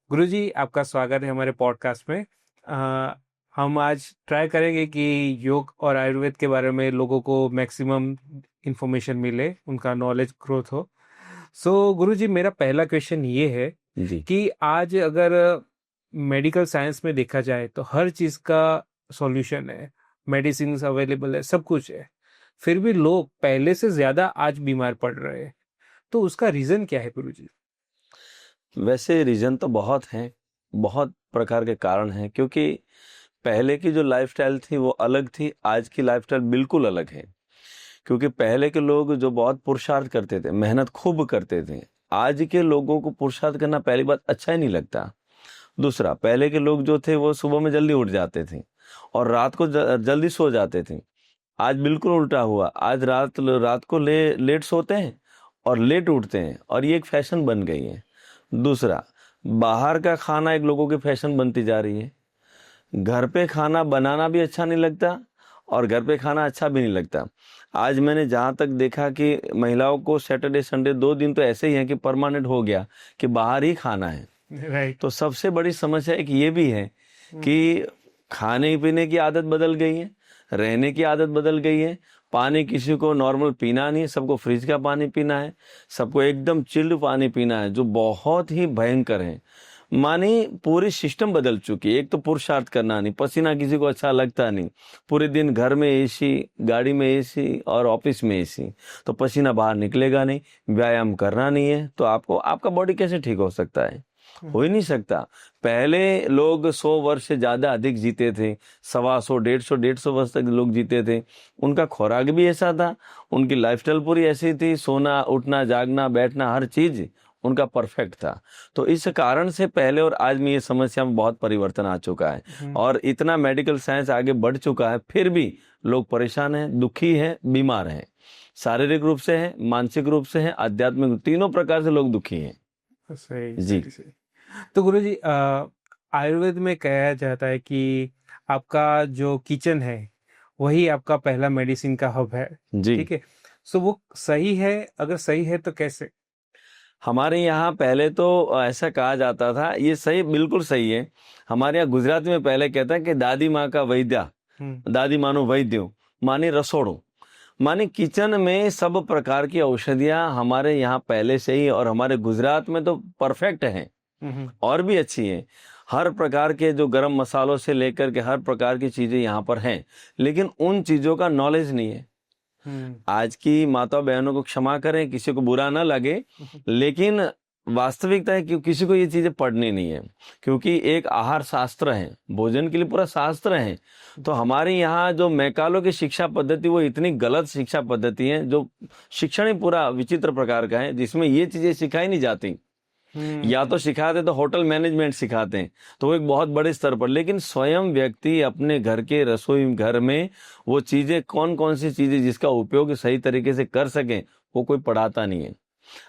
गुरुजी, आपका स्वागत है हमारे पॉडकास्ट में। अ, हम आज ट्राई करेंगे कि योग और आयुर्वेद के बारे में लोगों को मैक्सिमम इंफॉर्मेशन मिले, उनका नॉलेज ग्रोथ हो। सो गुरुजी, मेरा पहला क्वेश्चन ये है जी। कि आज अगर मेडिकल साइंस में देखा जाए तो हर चीज़ का सॉल्यूशन है, मेडिसिन अवेलेबल है, सब कुछ है। फिर भी लोग पहले से ज़्यादा आज बीमार पड़ रहे हैं। तो उसका रीज़न क्या है गुरुजी? वैसे रीज़न तो बहुत हैं, बहुत प्रकार के कारण हैं क्योंकि पहले की जो लाइफ़स्टाइल थी वो अलग थी, आज की लाइफ़स्टाइल बिल्कुल अलग है। क्योंकि पहले के लोग जो बहुत पुरुषार्थ करते थे, मेहनत खूब करते थे। आज के लोगों को पुरुषार्थ करना पहली बात अच्छा ही नहीं लगता। दूसरा, पहले के लोग जो थे वो सुबह में जल्दी उठ जाते थे और रात को जल्दी सो जाते थे। आज बिल्कुल उल्टा हुआ, आज रात को लेट सोते हैं और लेट उठते हैं और ये एक फैशन बन गई है। दूसरा, बाहर का खाना एक लोगों की फैशन बनती जा रही है। घर पे खाना बनाना भी अच्छा नहीं लगता और घर पे खाना अच्छा भी नहीं लगता। आज मैंने जहाँ तक देखा कि महिलाओं को सैटरडे संडे 2 दिन तो ऐसे ही है कि परमानेंट हो गया कि बाहर ही खाना है। राइट। तो सबसे बड़ी समस्या एक ये भी है कि खाने पीने की आदत बदल गई है, रहने की आदत बदल गई है। पानी किसी को नॉर्मल पीना नहीं है, सबको फ्रिज का पानी पीना है, सबको एकदम चिल्ड पानी पीना है, जो बहुत ही भयंकर है। मानी पूरी सिस्टम बदल चुकी है। एक तो पुरुषार्थ करना नहीं, पसीना किसी को अच्छा लगता नहीं। पूरे दिन घर में एसी, गाड़ी में एसी और ऑफिस में एसी, तो पसीना बाहर निकलेगा नहीं। व्यायाम करना नहीं है तो आपको आपका बॉडी कैसे ठीक हो सकता है? हो ही नहीं सकता। पहले लोग 100 वर्ष से ज्यादा अधिक जीते थे, 125 150 वर्ष तक लोग जीते थे। उनका खुराक भी ऐसा था, उनकी लाइफस्टाइल पूरी ऐसी थी, सोना उठना जागना बैठना हर चीज उनका परफेक्ट था। तो इस कारण से पहले और आज में ये समस्या में बहुत परिवर्तन आ चुका है हम्म। और इतना मेडिकल साइंस आगे बढ़ चुका है, फिर भी लोग परेशान हैं, दुखी हैं, बीमार हैं। शारीरिक रूप से हैं, मानसिक रूप से हैं, आध्यात्मिक, तीनों प्रकार से लोग दुखी हैं। सही जी। सही सही। तो गुरुजी, आयुर्वेद में कहा जाता है कि आपका जो किचन है वही आपका पहला मेडिसिन का हब है। जी। ठीक है। सो वो सही है? अगर सही है तो कैसे? हमारे यहाँ पहले तो ऐसा कहा जाता था, ये सही, बिल्कुल सही है। हमारे यहाँ गुजराती में पहले कहता है कि दादी माँ का वैद्या, हम्म। दादी मानो वैद्यो, माने रसोड़ो, माने किचन में सब प्रकार की औषधियाँ हमारे यहाँ पहले से ही, और हमारे गुजरात में तो परफेक्ट हैं हम्म। और भी अच्छी हैं। हर प्रकार के जो गरम मसालों से लेकर के हर प्रकार की चीजें यहाँ पर हैं, लेकिन उन चीजों का नॉलेज नहीं है। हम्म। आज की माता बहनों को क्षमा करें, किसी को बुरा ना लगे, लेकिन वास्तविकता है कि किसी को ये चीजें पढ़नी नहीं है, क्योंकि एक आहार शास्त्र है, भोजन के लिए पूरा शास्त्र है। तो हमारे यहाँ जो मैकालो की शिक्षा पद्धति, वो इतनी गलत शिक्षा पद्धति है, जो शिक्षण ही पूरा विचित्र प्रकार का है, जिसमें ये चीजें सिखाई नहीं जाती। या तो हम्म। सिखाते तो होटल मैनेजमेंट सिखाते हैं, तो वो एक बहुत बड़े स्तर पर, लेकिन स्वयं व्यक्ति अपने घर के रसोई घर में वो चीजें, कौन कौन सी चीजें जिसका उपयोग सही तरीके से कर सकें, वो कोई पढ़ाता नहीं है।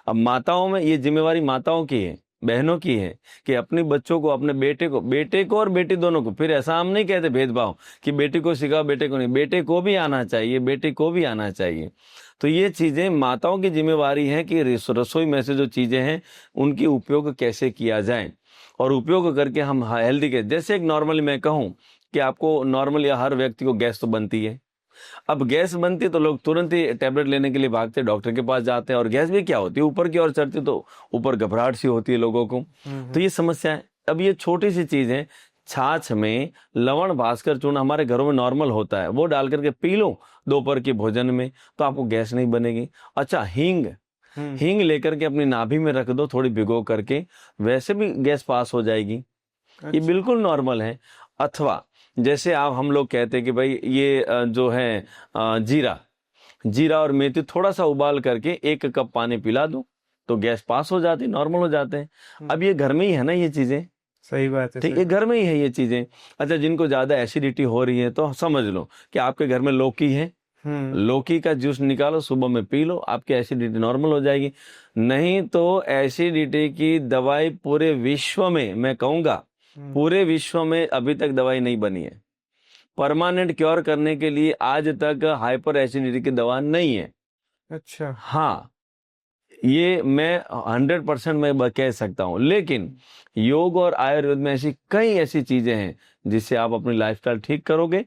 अब माताओं में ये जिम्मेवारी माताओं की है, बहनों की है, कि अपने बच्चों को, अपने बेटे को और बेटी दोनों को, फिर ऐसा हम नहीं कहते भेदभाव कि बेटी को सिखाओ बेटे को नहीं, बेटे को भी आना चाहिए, बेटी को भी आना चाहिए। तो ये चीजें माताओं की जिम्मेवारी है कि रसोई में से जो चीजें हैं उनकी उपयोग कैसे किया जाए, और उपयोग करके हम हेल्दी के, जैसे एक नॉर्मली मैं कहूँ कि आपको नॉर्मली हर व्यक्ति को गैस तो बनती है। अब गैस बनती है तो लोग तुरंत ही टैबलेट लेने के लिए भागते, डॉक्टर के पास जाते हैं, और गैस भी क्या होती है, ऊपर की ओर चढ़ती तो ऊपर घबराहट सी होती है लोगों को। तो हम्म। ये समस्या है। अब ये छोटी सी चीज है, छाछ में लवण भास्कर चूर्ण हमारे घरों में नॉर्मल होता है, वो डाल करके पी लो दोपहर के भोजन में, तो आपको गैस नहीं बनेगी। अच्छा, हींग, हम्म। हींग लेकर के अपनी नाभि में रख दो थोड़ी भिगो करके, वैसे भी गैस पास हो जाएगी। ये अच्छा। बिल्कुल नॉर्मल है। अथवा जैसे आप, हम लोग कहते हैं कि भाई ये जो है जीरा, जीरा और मेथी थोड़ा सा उबाल करके 1 कप पानी पिला दो, तो गैस पास हो जाती, नॉर्मल हो जाते हैं। हम्म। अब ये घर में ही है ना ये चीजें, सही बात है, ठीक, सही ये बात। घर में ही है ये चीजें। अच्छा, जिनको ज्यादा एसिडिटी हो रही है तो समझ लो कि आपके घर में लौकी है, हम्म। लौकी का जूस निकालो, सुबह में पी लो, आपकी एसिडिटी नॉर्मल हो जाएगी। नहीं तो एसिडिटी की दवाई पूरे विश्व में, मैं कहूंगा हम्म। पूरे विश्व में अभी तक दवाई नहीं बनी है। परमानेंट क्योर करने के लिए आज तक हाइपर एसिडिटी की दवा नहीं है। अच्छा। हाँ, ये मैं 100% मैं कह सकता हूँ। लेकिन योग और आयुर्वेद में ऐसी कई ऐसी चीजें हैं जिससे आप अपनी लाइफस्टाइल ठीक करोगे,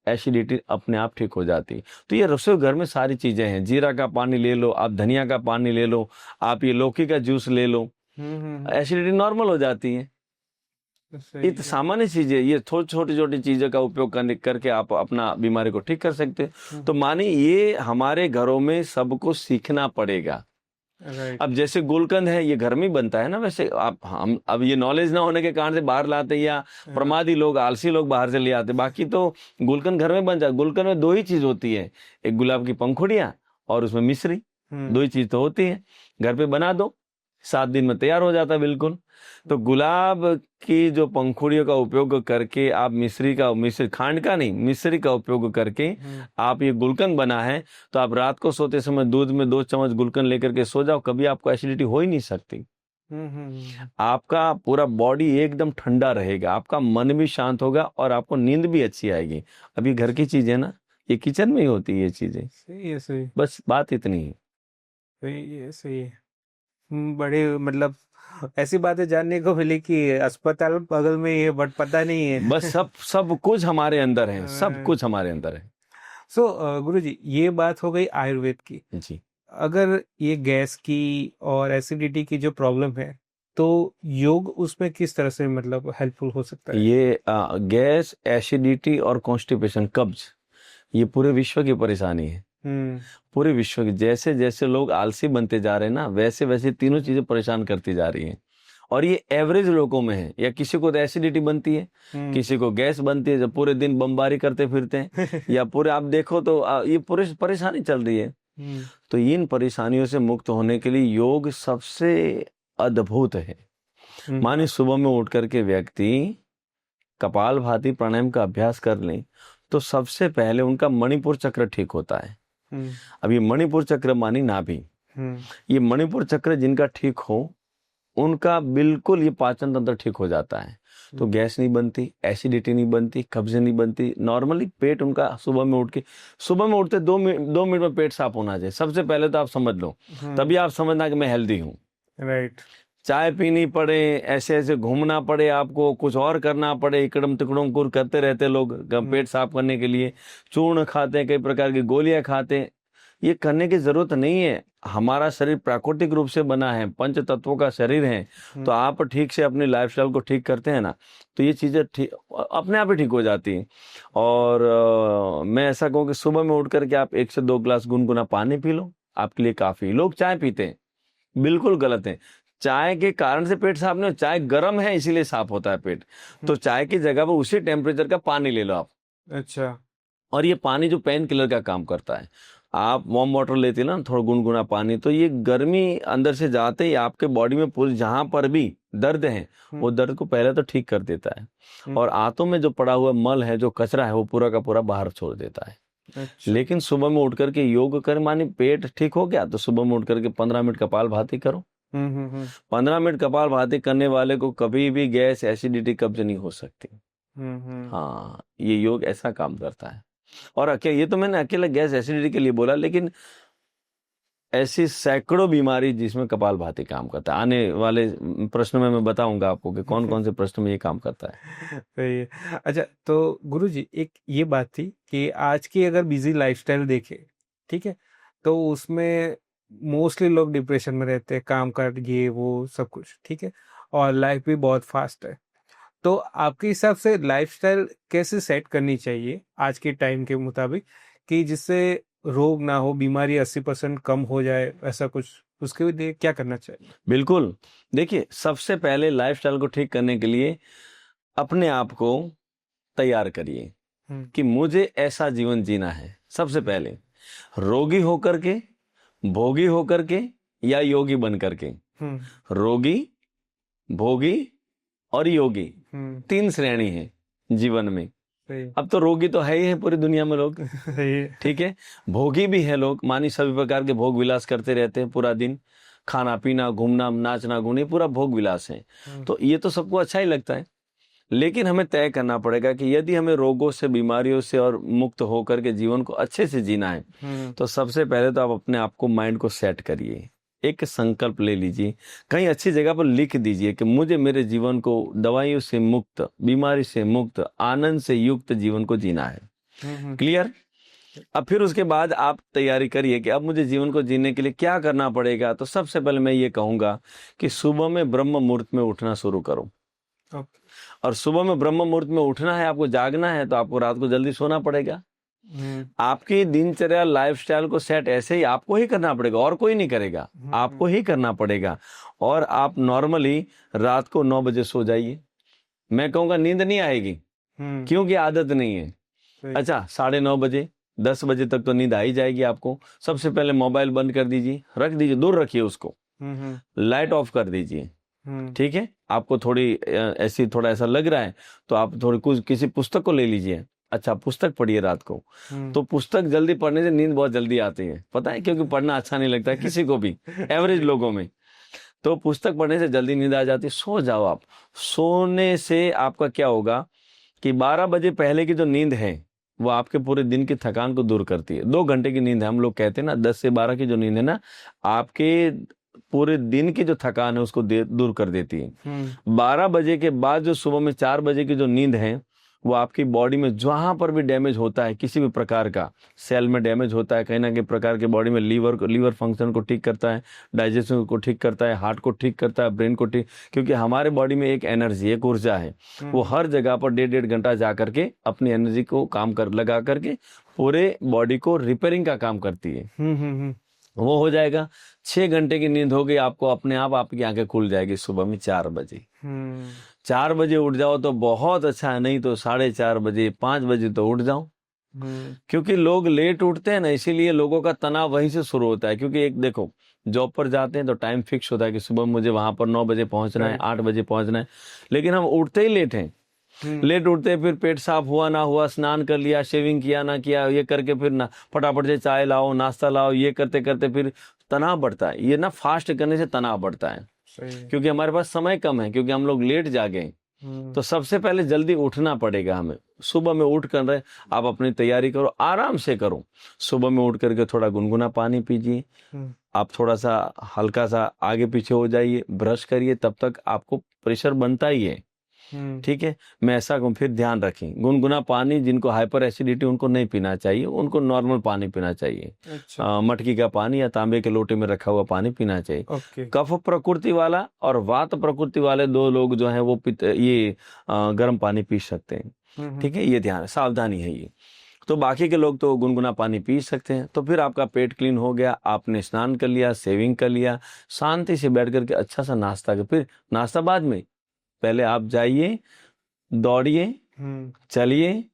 एसिडिटी अपने आप ठीक हो जाती। तो ये रसोई घर में सारी चीजें हैं। जीरा का पानी ले लो, आप धनिया का पानी ले लो, आप ये लौकी का जूस ले लो, एसिडिटी नॉर्मल हो जाती है। ये तो सामान्य चीजें, ये छोटी छोटी चीजों का उपयोग करके आप अपना बीमारी को ठीक कर सकते हैं। तो मानिए ये हमारे घरों में सबको सीखना पड़ेगा। अब जैसे गुलकंद है, ये घर में ही बनता है ना। वैसे आप हम अब ये नॉलेज ना होने के कारण से बाहर लाते, या प्रमादी लोग, आलसी लोग बाहर से ले आते। बाकी तो गुलकंद घर में बन जाए। गुलकंद में 2 ही चीज होती है, एक गुलाब की पंखुड़ियां और उसमें मिश्री, 2 ही चीज तो होती है। घर पे बना दो, 7 दिन में तैयार हो जाता है बिल्कुल। तो गुलाब की जो पंखुड़ियों का उपयोग करके आप मिश्री खांड का नहीं, मिश्री का उपयोग करके आप ये गुलकंद बना है, तो आप रात को सोते समय दूध में 2 चम्मच गुलकंद लेकर के सो जाओ, कभी आपको एसिडिटी हो ही नहीं सकती। आपका पूरा बॉडी एकदम ठंडा रहेगा, आपका मन भी शांत होगा और आपको नींद भी अच्छी आएगी। अब ये घर की चीज है ना, ये किचन में ही होती है ये चीजें। सही है, सही बस बात इतनी है। सही है, सही है। बड़े मतलब ऐसी बातें जानने को मिली कि अस्पताल बगल में ही है, बट पता नहीं है। बस सब कुछ हमारे अंदर है, सब कुछ हमारे अंदर है। सो गुरुजी, ये बात हो गई आयुर्वेद की। जी। अगर ये गैस की और एसिडिटी की जो प्रॉब्लम है, तो योग उसमें किस तरह से मतलब हेल्पफुल हो सकता है? ये गैस, एसिडिटी और कॉन्स्टिपेशन, कब्ज, ये पूरे विश्व की परेशानी है। पूरे विश्व की, जैसे जैसे लोग आलसी बनते जा रहे हैं ना, वैसे वैसे तीनों चीजें परेशान करती जा रही हैं। और ये एवरेज लोगों में है। या किसी को तो एसिडिटी बनती है, किसी को गैस बनती है, जब पूरे दिन बमबारी करते फिरते हैं या पूरे आप देखो तो ये पूरे परेशानी चल रही है। तो इन परेशानियों से मुक्त होने के लिए योग सबसे अद्भुत है। मानिए सुबह में उठ करके व्यक्ति कपाल भाती प्राणायाम का अभ्यास कर लें, तो सबसे पहले उनका मणिपुर चक्र ठीक होता है। अब ये मणिपुर चक्र मानी नाभि, ये मणिपुर चक्र जिनका ठीक हो, उनका बिल्कुल ये पाचन तंत्र ठीक हो जाता है। तो गैस नहीं बनती, एसिडिटी नहीं बनती, कब्ज नहीं बनती। नॉर्मली पेट उनका सुबह में उठते 2 मिनट में पेट साफ होना चाहिए। सबसे पहले तो आप समझ लो, तभी आप समझना कि मैं हेल्दी हूँ। राइट। चाय पीनी पड़े, ऐसे ऐसे घूमना पड़े, आपको कुछ और करना पड़े, इकड़म तिकड़म कुर करते रहते लोग पेट साफ करने के लिए, चूर्ण खाते हैं, कई प्रकार की गोलियां खाते हैं, ये करने की जरूरत नहीं है। हमारा शरीर प्राकृतिक रूप से बना है, 5 तत्वों का शरीर है। तो आप ठीक से अपनी लाइफस्टाइल को ठीक करते हैं ना, तो ये चीजें ठीक अपने आप ही ठीक हो जाती हैं। और मैं ऐसा कहूँ कि सुबह में उठ करके आप 1 से 2 गिलास गुनगुना पानी पी लो, आपके लिए काफी। लोग चाय पीते हैं, बिल्कुल गलत है। चाय के कारण से पेट साफ नहीं, चाय गर्म है इसीलिए साफ होता है पेट। तो चाय की जगह पर उसी टेम्परेचर का पानी ले लो आप। अच्छा। और ये पानी जो पेन किलर का काम करता है, आप वार्म वाटर लेते हैं ना, थोड़ा गुनगुना पानी, तो ये गर्मी अंदर से जाते ही आपके बॉडी में पूरी जहां पर भी दर्द है, वो दर्द को पहले तो ठीक कर देता है। और आंतों में जो पड़ा हुआ मल है, जो कचरा है, वो पूरा का पूरा बाहर छोड़ देता है। अच्छा। लेकिन सुबह में उठ करके योग कर, मानी पेट ठीक हो गया, तो सुबह में उठ करके 15 मिनट कपाल भाती करो। 15 मिनट कपाल भाती करने वाले को कभी भी गैस, एसिडिटी, कब्ज नहीं हो सकती। हाँ, ये योग ऐसा काम करता है। और ये तो मैंने अकेला गैस एसिडिटी के लिए बोला, लेकिन ऐसी सैकड़ों बीमारी जिसमें कपाल भाती काम करता है। आने वाले प्रश्न में मैं बताऊंगा आपको कि कौन कौन से प्रश्न में ये काम करता है। सही है। अच्छा, तो गुरुजी एक ये बात थी कि आज की अगर बिजी लाइफस्टाइल देखे, ठीक है, तो उसमें मोस्टली लोग डिप्रेशन में रहते हैं, काम कर ये वो सब कुछ, ठीक है, और लाइफ भी बहुत फास्ट है। तो आपके हिसाब से लाइफस्टाइल कैसे सेट करनी चाहिए आज के टाइम के मुताबिक, कि जिससे रोग ना हो, बीमारी 80% कम हो जाए, ऐसा कुछ, उसके लिए क्या करना चाहिए? बिल्कुल, देखिए सबसे पहले लाइफस्टाइल को ठीक करने के लिए अपने आप को तैयार करिए कि मुझे ऐसा जीवन जीना है। सबसे पहले रोगी होकर के, भोगी होकर के, या योगी बन करके। रोगी, भोगी और योगी, 3 श्रेणी है जीवन में। अब तो रोगी तो है ही है पूरी दुनिया में लोग, ठीक है। भोगी भी है लोग, मानी सभी प्रकार के भोग विलास करते रहते हैं पूरा दिन, खाना पीना, घूमना, नाचना, गुने, पूरा भोग विलास है। तो ये तो सबको अच्छा ही लगता है, लेकिन हमें तय करना पड़ेगा कि यदि हमें रोगों से, बीमारियों से और मुक्त होकर के जीवन को अच्छे से जीना है, तो सबसे पहले तो आप अपने आप को, माइंड को सेट करिए। एक संकल्प ले लीजिए, कहीं अच्छी जगह पर लिख दीजिए कि मुझे मेरे जीवन को दवाइयों से मुक्त, बीमारी से मुक्त, आनंद से युक्त जीवन को जीना है। क्लियर? अब फिर उसके बाद आप तैयारी करिए कि अब मुझे जीवन को जीने के लिए क्या करना पड़ेगा। तो सबसे पहले मैं ये कहूंगा कि सुबह में ब्रह्म मुहूर्त में उठना शुरू करो। ओके। और सुबह में ब्रह्म मुहूर्त में उठना है, आपको जागना है, तो आपको रात को जल्दी सोना पड़ेगा। आपकी दिनचर्या लाइफस्टाइल को सेट ऐसे ही आपको ही करना पड़ेगा, और कोई नहीं करेगा, आपको ही करना पड़ेगा। और आप नॉर्मली रात को 9 बजे सो जाइए। मैं कहूंगा नींद नहीं आएगी क्योंकि आदत नहीं है। अच्छा, 9:30 बजे 10 बजे तक तो नींद आ ही जाएगी आपको। सबसे पहले मोबाइल बंद कर दीजिए, रख दीजिए, दूर रखिए उसको, लाइट ऑफ कर दीजिए। ठीक है, आपको थोड़ी ऐसी थोड़ा ऐसा लग रहा है तो आप थोड़ी कुछ किसी पुस्तक को ले लीजिए। अच्छा, पुस्तक पढ़िए रात को। तो पुस्तक जल्दी पढ़ने से नींद बहुत जल्दी आती है, पता है, क्योंकि पढ़ना अच्छा नहीं लगता है किसी को भी, एवरेज लोगों में। तो पुस्तक पढ़ने से जल्दी नींद आ जाती है, सो जाओ आप। सोने से आपका क्या होगा कि 12 बजे पहले की जो नींद है वो आपके पूरे दिन की थकान को दूर करती है। 2 घंटे की नींद है, हम लोग कहते हैं ना, 10 से 12 की जो नींद है ना, आपके पूरे दिन की जो थकान है उसको दूर कर देती है। 12 बजे के बाद जो सुबह में 4 बजे की जो नींद है वो आपकी बॉडी में जहां पर भी डैमेज होता है, किसी भी प्रकार का सेल में डैमेज होता है, कहीं ना कहीं प्रकार के बॉडी में लीवर फंक्शन को ठीक करता है, डाइजेशन को ठीक करता है, हार्ट को ठीक करता है, ब्रेन को ठीक, क्योंकि हमारे बॉडी में एक एनर्जी, एक ऊर्जा है, वो हर जगह पर 1.5 घंटा जा करके अपनी एनर्जी को काम कर लगा करके पूरे बॉडी को रिपेयरिंग का काम करती है। वो हो जाएगा। 6 घंटे की नींद हो गई आपको, अपने आप आपकी आंखें खुल जाएगी सुबह में 4 बजे। 4 बजे उठ जाओ तो बहुत अच्छा है, नहीं तो 4:30 बजे 5 बजे तो उठ जाओ। क्योंकि लोग लेट उठते हैं ना, इसीलिए लोगों का तनाव वहीं से शुरू होता है। क्योंकि एक देखो, जॉब पर जाते हैं तो टाइम फिक्स होता है कि सुबह मुझे वहां पर 9 बजे पहुंचना है, 8 बजे पहुंचना है, लेकिन हम उठते ही लेट हैं। लेट उठते हैं, फिर पेट साफ हुआ ना हुआ, स्नान कर लिया, शेविंग किया ना किया, ये करके फिर ना फटाफट से चाय लाओ, नाश्ता लाओ, ये करते करते फिर तनाव बढ़ता है। ये ना फास्ट करने से तनाव बढ़ता है, क्योंकि हमारे पास समय कम है, क्योंकि हम लोग लेट जागे। तो सबसे पहले जल्दी उठना पड़ेगा हमें। सुबह में उठ कर आप अपनी तैयारी करो, आराम से करो। सुबह में उठ करके थोड़ा गुनगुना पानी पीजिए, आप थोड़ा सा हल्का सा आगे पीछे हो जाइए, ब्रश करिए, तब तक आपको प्रेशर बनता ही है। ठीक है, मैं ऐसा कहूँ, फिर ध्यान रखें, गुनगुना पानी, जिनको हाइपर एसिडिटी उनको नहीं पीना चाहिए, उनको नॉर्मल पानी पीना चाहिए। अच्छा। मटकी का पानी या तांबे के लोटे में रखा हुआ पानी पीना चाहिए। ओके। कफ प्रकृति वाला और वात प्रकृति वाले 2 लोग जो हैं वो ये गर्म पानी पी सकते हैं। ठीक है, ये ध्यान, सावधानी है ये। तो बाकी के लोग तो गुनगुना पानी पी सकते हैं। तो फिर आपका पेट क्लीन हो गया, आपने स्नान कर लिया, सेविंग कर लिया, शांति से बैठ करके अच्छा सा नाश्ता कर, फिर नाश्ता बाद में, पहले आप जाइए, दौड़िए, चलिए,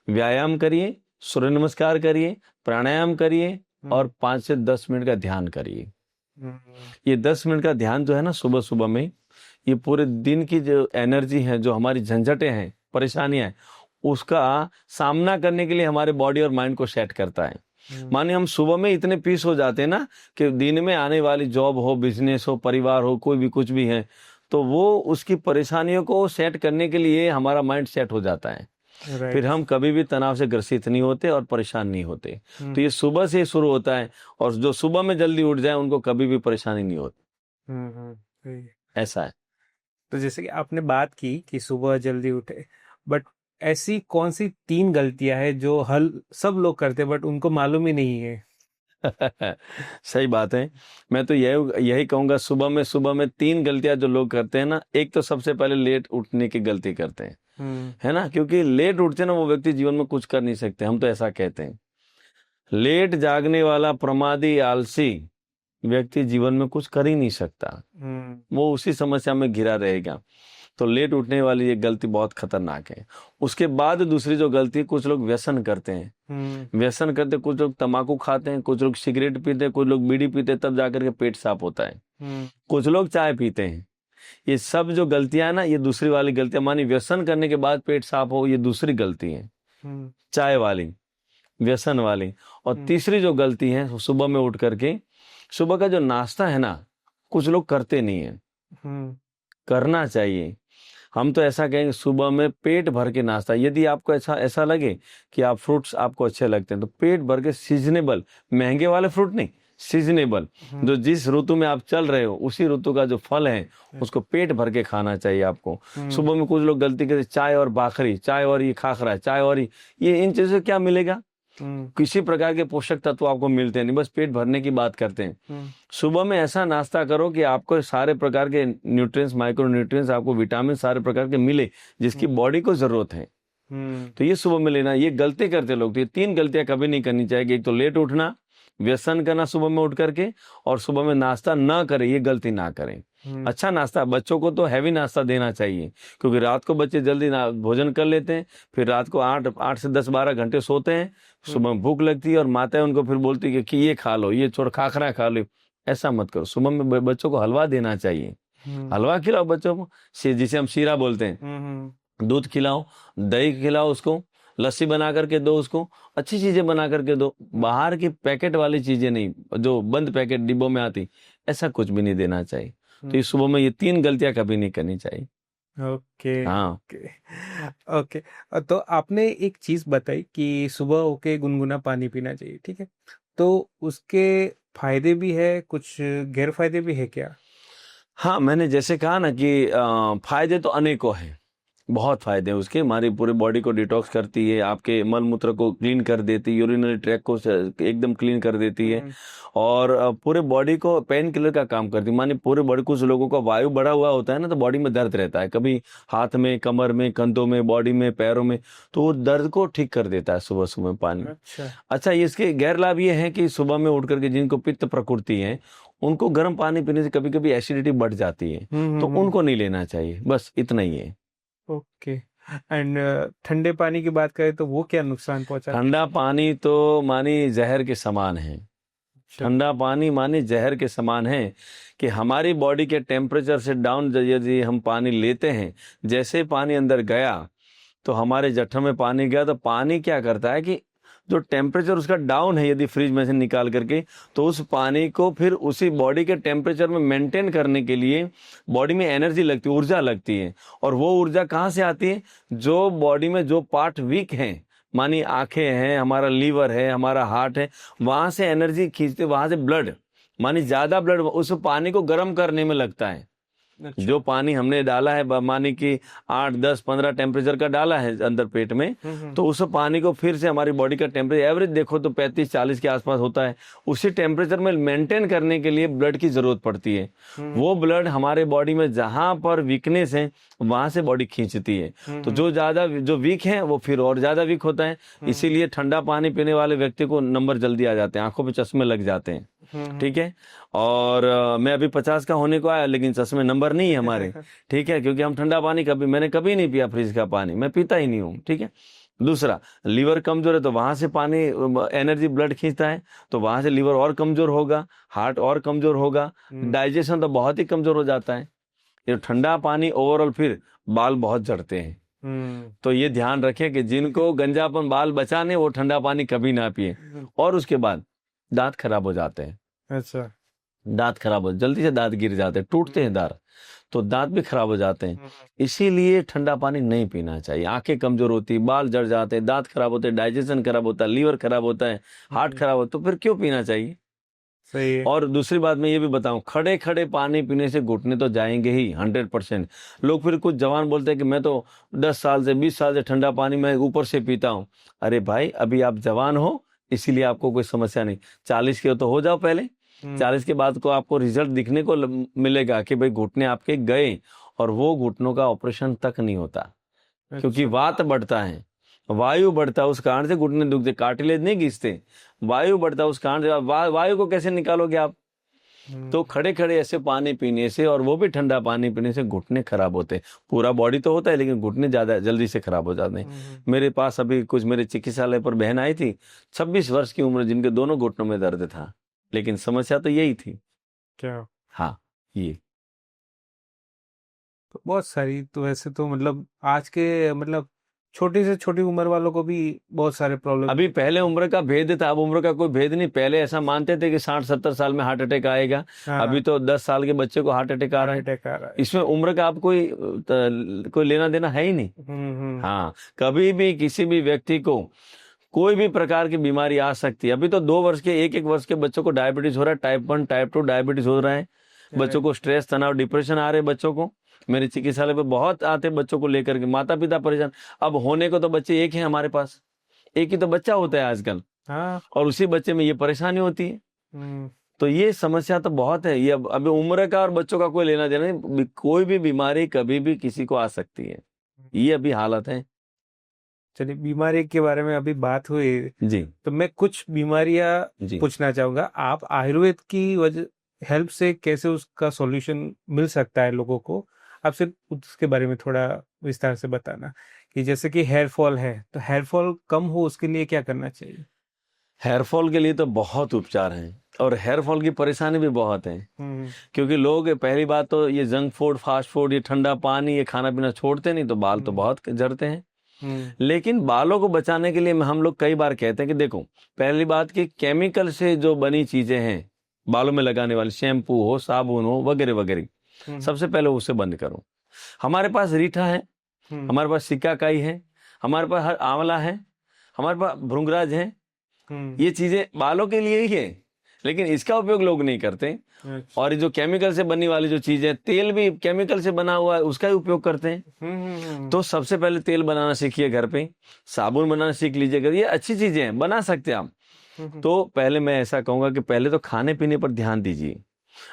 व्यायाम करिए, सूर्य नमस्कार करिए, प्राणायाम करिए और 5 से 10 मिनट का ध्यान करिए। ये 10 मिनट का ध्यान जो है ना सुबह सुबह में, ये पूरे दिन की जो एनर्जी है, जो हमारी झंझटें हैं, परेशानियां हैं, उसका सामना करने के लिए हमारे बॉडी और माइंड को सेट करता है। माने हम सुबह में इतने पीस हो जाते हैं ना कि दिन में आने वाली जॉब हो, बिजनेस हो, परिवार हो, कोई भी कुछ भी है, तो वो उसकी परेशानियों को सेट करने के लिए हमारा माइंड सेट हो जाता है। फिर हम कभी भी तनाव से ग्रसित नहीं होते और परेशान नहीं होते। तो ये सुबह से शुरू होता है, और जो सुबह में जल्दी उठ जाए उनको कभी भी परेशानी नहीं होती। ऐसा है। तो जैसे कि आपने बात की कि सुबह जल्दी उठे, बट ऐसी कौन सी 3 गलतियां हैं जो सब लोग करते हैं बट उनको मालूम ही नहीं है? सही बात है। मैं तो यही कहूंगा, सुबह में 3 गलतियां जो लोग करते हैं ना, एक तो सबसे पहले लेट उठने की गलती करते हैं, है ना, क्योंकि लेट उठते हैं ना वो व्यक्ति जीवन में कुछ कर नहीं सकते, हम तो ऐसा कहते हैं। लेट जागने वाला प्रमादी आलसी व्यक्ति जीवन में कुछ कर ही नहीं सकता, वो उसी समस्या में घिरा रहेगा। तो लेट उठने वाली ये गलती बहुत खतरनाक है। उसके बाद दूसरी जो गलती, कुछ लोग व्यसन करते हैं। व्यसन करते, कुछ लोग तंबाकू खाते हैं, कुछ लोग सिगरेट पीते हैं, कुछ लोग बीड़ी पीते हैं, तब जाकर के पेट साफ होता है। कुछ लोग चाय पीते हैं। ये सब जो गलतियां है ना, ये दूसरी वाली गलतियां, मानी व्यसन करने के बाद पेट साफ हो, ये दूसरी गलती है, चाय वाली, व्यसन वाली। और तीसरी जो गलती है, सुबह में उठ करके सुबह का जो नाश्ता है ना, कुछ लोग करते नहीं है, करना चाहिए। हम तो ऐसा कहेंगे, सुबह में पेट भर के नाश्ता। यदि आपको ऐसा लगे कि आप फ्रूट्स आपको अच्छे लगते हैं, तो पेट भर के सीजनेबल, महंगे वाले फ्रूट नहीं, सीजनेबल, जो जिस ऋतु में आप चल रहे हो उसी ऋतु का जो फल है उसको पेट भर के खाना चाहिए आपको। सुबह में कुछ लोग गलती करते चाय और भाखरी, चाय और ये खाखरा, चाय और ये इन चीजों से क्या मिलेगा? किसी प्रकार के पोषक तत्व आपको मिलते नहीं, बस पेट भरने की बात करते हैं। सुबह में ऐसा नाश्ता करो कि आपको सारे प्रकार के न्यूट्रिएंट्स, माइक्रो न्यूट्रिएंट्स, आपको विटामिन सारे प्रकार के मिले जिसकी बॉडी को जरूरत है। तो ये सुबह में लेना। ये गलती करते लोग, तो ये 3 गलतियां कभी नहीं करनी चाहिए। एक तो लेट उठना, व्यसन करना सुबह में उठ करके, और सुबह में नाश्ता ना करें, ये गलती ना करें। अच्छा नाश्ता, बच्चों को तो हैवी नाश्ता देना चाहिए, क्योंकि रात को बच्चे जल्दी भोजन कर लेते हैं, फिर रात को 8 से 10-12 घंटे सोते हैं, सुबह में भूख लगती है और माताएं उनको फिर बोलती है कि ये खा लो, ये छोड़, खाखरा खा लो। ऐसा मत करो। सुबह में बच्चों को हलवा देना चाहिए, हलवा खिलाओ बच्चों को, जिसे हम शीरा बोलते हैं। दूध खिलाओ, दही खिलाओ, उसको लस्सी बना करके दो, उसको अच्छी चीजें बना करके दो। बाहर की पैकेट वाली चीजें नहीं, जो बंद पैकेट डिब्बों में आती, ऐसा कुछ भी नहीं देना चाहिए। तो ये सुबह में ये 3 गलतियां कभी नहीं करनी चाहिए। ओके। हाँ। ओके। ओके। तो आपने एक चीज बताई कि सुबह होके गुनगुना पानी पीना चाहिए, ठीक है? तो उसके फायदे भी है, कुछ गैर फायदे भी है क्या? हाँ, मैंने जैसे कहा ना कि फायदे तो अनेकों हैं, बहुत फायदे हैं उसके। हमारी पूरी बॉडी को डिटॉक्स करती है, आपके मल मूत्र को क्लीन कर देती है, यूरिनरी ट्रैक को एकदम क्लीन कर देती है, और पूरे बॉडी को पेन किलर का काम करती है। माने पूरे बॉडी, कुछ लोगों का वायु बढ़ा हुआ होता है ना, तो बॉडी में दर्द रहता है, कभी हाथ में, कमर में, कंधों में, बॉडी में, पैरों में, तो वो दर्द को ठीक कर देता है सुबह सुबह पानी। अच्छा, इसके गैर लाभ ये है कि सुबह में उठ करके जिनको पित्त प्रकृति है, उनको गर्म पानी पीने से कभी कभी एसिडिटी बढ़ जाती है, तो उनको नहीं लेना चाहिए। बस इतना ही है। ओके। एंड ठंडे पानी की बात करें तो वो क्या नुकसान पहुंचाता है? ठंडा पानी तो मानी जहर के समान है। ठंडा पानी मानी जहर के समान है कि हमारी बॉडी के टेम्परेचर से डाउन यदि हम पानी लेते हैं, जैसे पानी अंदर गया तो हमारे जठर में पानी गया, तो पानी क्या करता है कि जो टेम्परेचर उसका डाउन है, यदि फ्रिज में से निकाल करके, तो उस पानी को फिर उसी बॉडी के टेम्परेचर में मेंटेन करने के लिए बॉडी में एनर्जी लगती है, ऊर्जा लगती है। और वो ऊर्जा कहाँ से आती है? जो बॉडी में जो पार्ट वीक हैं, मानी आंखें हैं, हमारा लीवर है, हमारा हार्ट है, वहां से एनर्जी खींचते, वहां से ब्लड, मानी ज्यादा ब्लड उस पानी को गर्म करने में लगता है। अच्छा। जो पानी हमने डाला है, मानी कि 8, 10, 15 टेम्परेचर का डाला है अंदर पेट में, तो उस पानी को फिर से हमारी बॉडी का टेम्परेचर एवरेज देखो तो 35-40 के आसपास होता है, उसी टेम्परेचर में मेंटेन करने के लिए ब्लड की जरूरत पड़ती है। वो ब्लड हमारे बॉडी में जहां पर वीकनेस है वहां से बॉडी खींचती है। तो जो वीक है वो फिर और ज्यादा वीक होता है। इसीलिए ठंडा पानी पीने वाले व्यक्ति को नंबर जल्दी आ जाते हैं, आंखों पे चश्मे लग जाते हैं। ठीक है। और मैं अभी 50 का होने को आया, लेकिन चश्मे नंबर नहीं है हमारे। ठीक है, क्योंकि हम ठंडा पानी मैंने कभी नहीं पिया, फ्रिज का पानी मैं पीता ही नहीं हूँ। ठीक है। दूसरा, लीवर कमजोर है तो वहां से पानी एनर्जी ब्लड खींचता है, तो वहां से लीवर और कमजोर होगा, हार्ट और कमजोर होगा, डाइजेशन तो बहुत ही कमजोर हो जाता है। ये ठंडा पानी ओवरऑल, फिर बाल बहुत झड़ते हैं। तो ये ध्यान रखें कि जिनको गंजापन, बाल बचाने, वो ठंडा पानी कभी ना पिए। और उसके बाद दांत खराब हो जाते हैं। अच्छा। दांत खराब हो, जल्दी से दांत गिर जाते हैं, टूटते हैं दांत, तो दांत भी खराब हो जाते हैं। इसीलिए ठंडा पानी नहीं पीना चाहिए। आंखें कमजोर होती, बाल जड़ जाते हैं, दांत खराब होते हैं, डाइजेशन खराब होता है, लीवर खराब होता है, हार्ट खराब होता है, तो फिर क्यों पीना चाहिए? सही है। और दूसरी बात मैं ये भी बताऊं, खड़े खड़े पानी पीने से घुटने तो जाएंगे ही 100%। लोग फिर कुछ जवान बोलते हैं कि मैं तो 10 साल से 20 साल से ठंडा पानी मैं ऊपर से पीता हूं। अरे भाई, अभी आप जवान हो, इसीलिए आपको कोई समस्या नहीं। 40 के तो हो जाओ पहले, 40 के बाद को आपको रिजल्ट दिखने को मिलेगा कि भाई घुटने आपके गए, और वो घुटनों का ऑपरेशन तक नहीं होता, क्योंकि वात बढ़ता है, वायु बढ़ता है, उस कारण से घुटने दुखते, कार्टिलेज नहीं घिसते, वायु बढ़ता है उस कारण से। वायु को कैसे निकालोगे आप? तो खड़े खड़े ऐसे पानी पीने से, और वो भी ठंडा पानी पीने से, घुटने खराब होते हैं। पूरा बॉडी तो होता है, लेकिन घुटने ज्यादा जल्दी से खराब हो जाते हैं। मेरे पास अभी कुछ मेरे चिकित्सालय पर बहन आई थी, 26 वर्ष की उम्र, जिनके दोनों घुटनों में दर्द था, लेकिन समस्या तो यही थी। क्या? हाँ, ये तो बहुत सारी, तो वैसे तो मतलब आज के मतलब छोटी से छोटी उम्र वालों को भी बहुत सारे प्रॉब्लम। अभी पहले उम्र का भेद था, अब उम्र का कोई भेद नहीं। पहले ऐसा मानते थे कि 60-70 साल में हार्ट अटैक आएगा। हाँ। अभी तो 10 साल के बच्चे को हार्ट अटैक आ रहा है। अटैक आ रहा है। इसमें उम्र का आप कोई लेना देना है ही नहीं। हाँ, कभी भी किसी भी व्यक्ति को कोई भी प्रकार की बीमारी आ सकती है। अभी तो 2 वर्ष के 1-1 वर्ष के बच्चों को डायबिटीज हो रहा है, टाइप 1 टाइप 2 डायबिटीज हो रहा है, बच्चों को स्ट्रेस तनाव डिप्रेशन आ रहे बच्चों को। मेरे चिकित्सालय पे बहुत आते बच्चों को लेकर के, माता पिता परेशान। अब होने को तो बच्चे एक हैं हमारे पास, एक ही तो बच्चा होता है आजकल, हाँ। और उसी बच्चे में ये परेशानी होती है। तो ये समस्या तो बहुत है। ये अब उम्र का और बच्चों का कोई लेना देना नहीं, कोई भी बीमारी कभी भी किसी को आ सकती है, ये अभी हालत है। चलिए, बीमारी के बारे में अभी बात हुई जी तो मैं कुछ बीमारियां जी पूछना चाहूंगा। आप आयुर्वेद की वजह हेल्प से कैसे उसका सॉल्यूशन मिल सकता है लोगों को, आप सिर्फ उसके बारे में थोड़ा विस्तार से बताना। कि जैसे कि हेयर फॉल है, तो हेयर फॉल कम हो उसके लिए क्या करना चाहिए? हेयर फॉल के लिए तो बहुत उपचार हैं, और हेयर फॉल की परेशानी भी बहुत है। क्योंकि लोग, पहली बात तो ये जंक फूड, फास्ट फूड, ये ठंडा पानी, ये खाना पीना छोड़ते नहीं, तो बाल तो बहुत झड़ते हैं। लेकिन बालों को बचाने के लिए हम लोग कई बार कहते हैं कि देखो, पहली बात कि केमिकल से जो बनी चीजें हैं बालों में लगाने वाली, शैम्पू हो, साबुन हो, वगैरह वगैरह, सबसे पहले उसे बंद करो। हमारे पास रीठा है, हमारे पास सिकाकाई है, हमारे पास आंवला है, हमारे पास भृंगराज है। ये चीजें बालों के लिए ही है, लेकिन इसका उपयोग लोग नहीं करते। और जो केमिकल से बनने वाली जो चीजें, तेल भी केमिकल से बना हुआ है, उसका ही उपयोग करते हैं। तो सबसे पहले तेल बनाना सीखिए घर पे, साबुन बनाना सीख लीजिएगा, ये अच्छी चीजें हैं, बना सकते हैं आप। तो पहले मैं ऐसा कहूंगा कि पहले तो खाने पीने पर ध्यान दीजिए।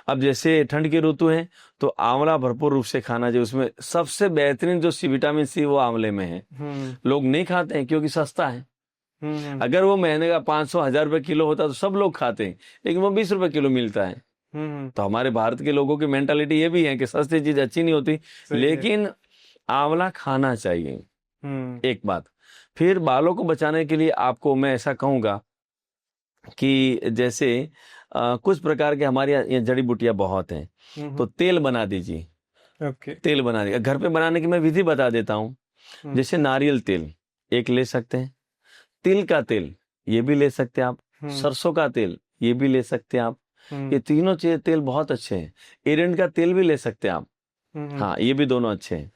अब जैसे ठंड की ऋतु है तो आंवला भरपूर रूप से खाना चाहिए। उसमें सबसे बेहतरीन जो विटामिन सी वो आंवले में है। लोग नहीं खाते हैं क्योंकि सस्ता है। अगर वो महीने का 500-1000 रुपए किलो होता तो सब लोग खाते हैं, लेकिन वो 20 रुपए किलो मिलता है। तो हमारे भारत के लोगों की मेंटालिटी ये भी है कि सस्ती चीज अच्छी नहीं होती, लेकिन आंवला खाना चाहिए। एक बात। फिर बालों को बचाने के लिए आपको मैं ऐसा कहूंगा कि जैसे कुछ प्रकार के हमारे यहाँ जड़ी बूटियां बहुत हैं, तो तेल बना दीजिए। तेल बना दीजिए घर पे, बनाने की मैं विधि बता देता हूँ। जैसे नारियल तेल एक ले सकते हैं, तिल का तेल ये भी ले सकते हैं आप, सरसों का तेल ये भी ले सकते हैं आप। ये तीनों तेल बहुत अच्छे हैं। एरंड का तेल भी ले सकते हैं आप, हाँ ये भी दोनों अच्छे हैं।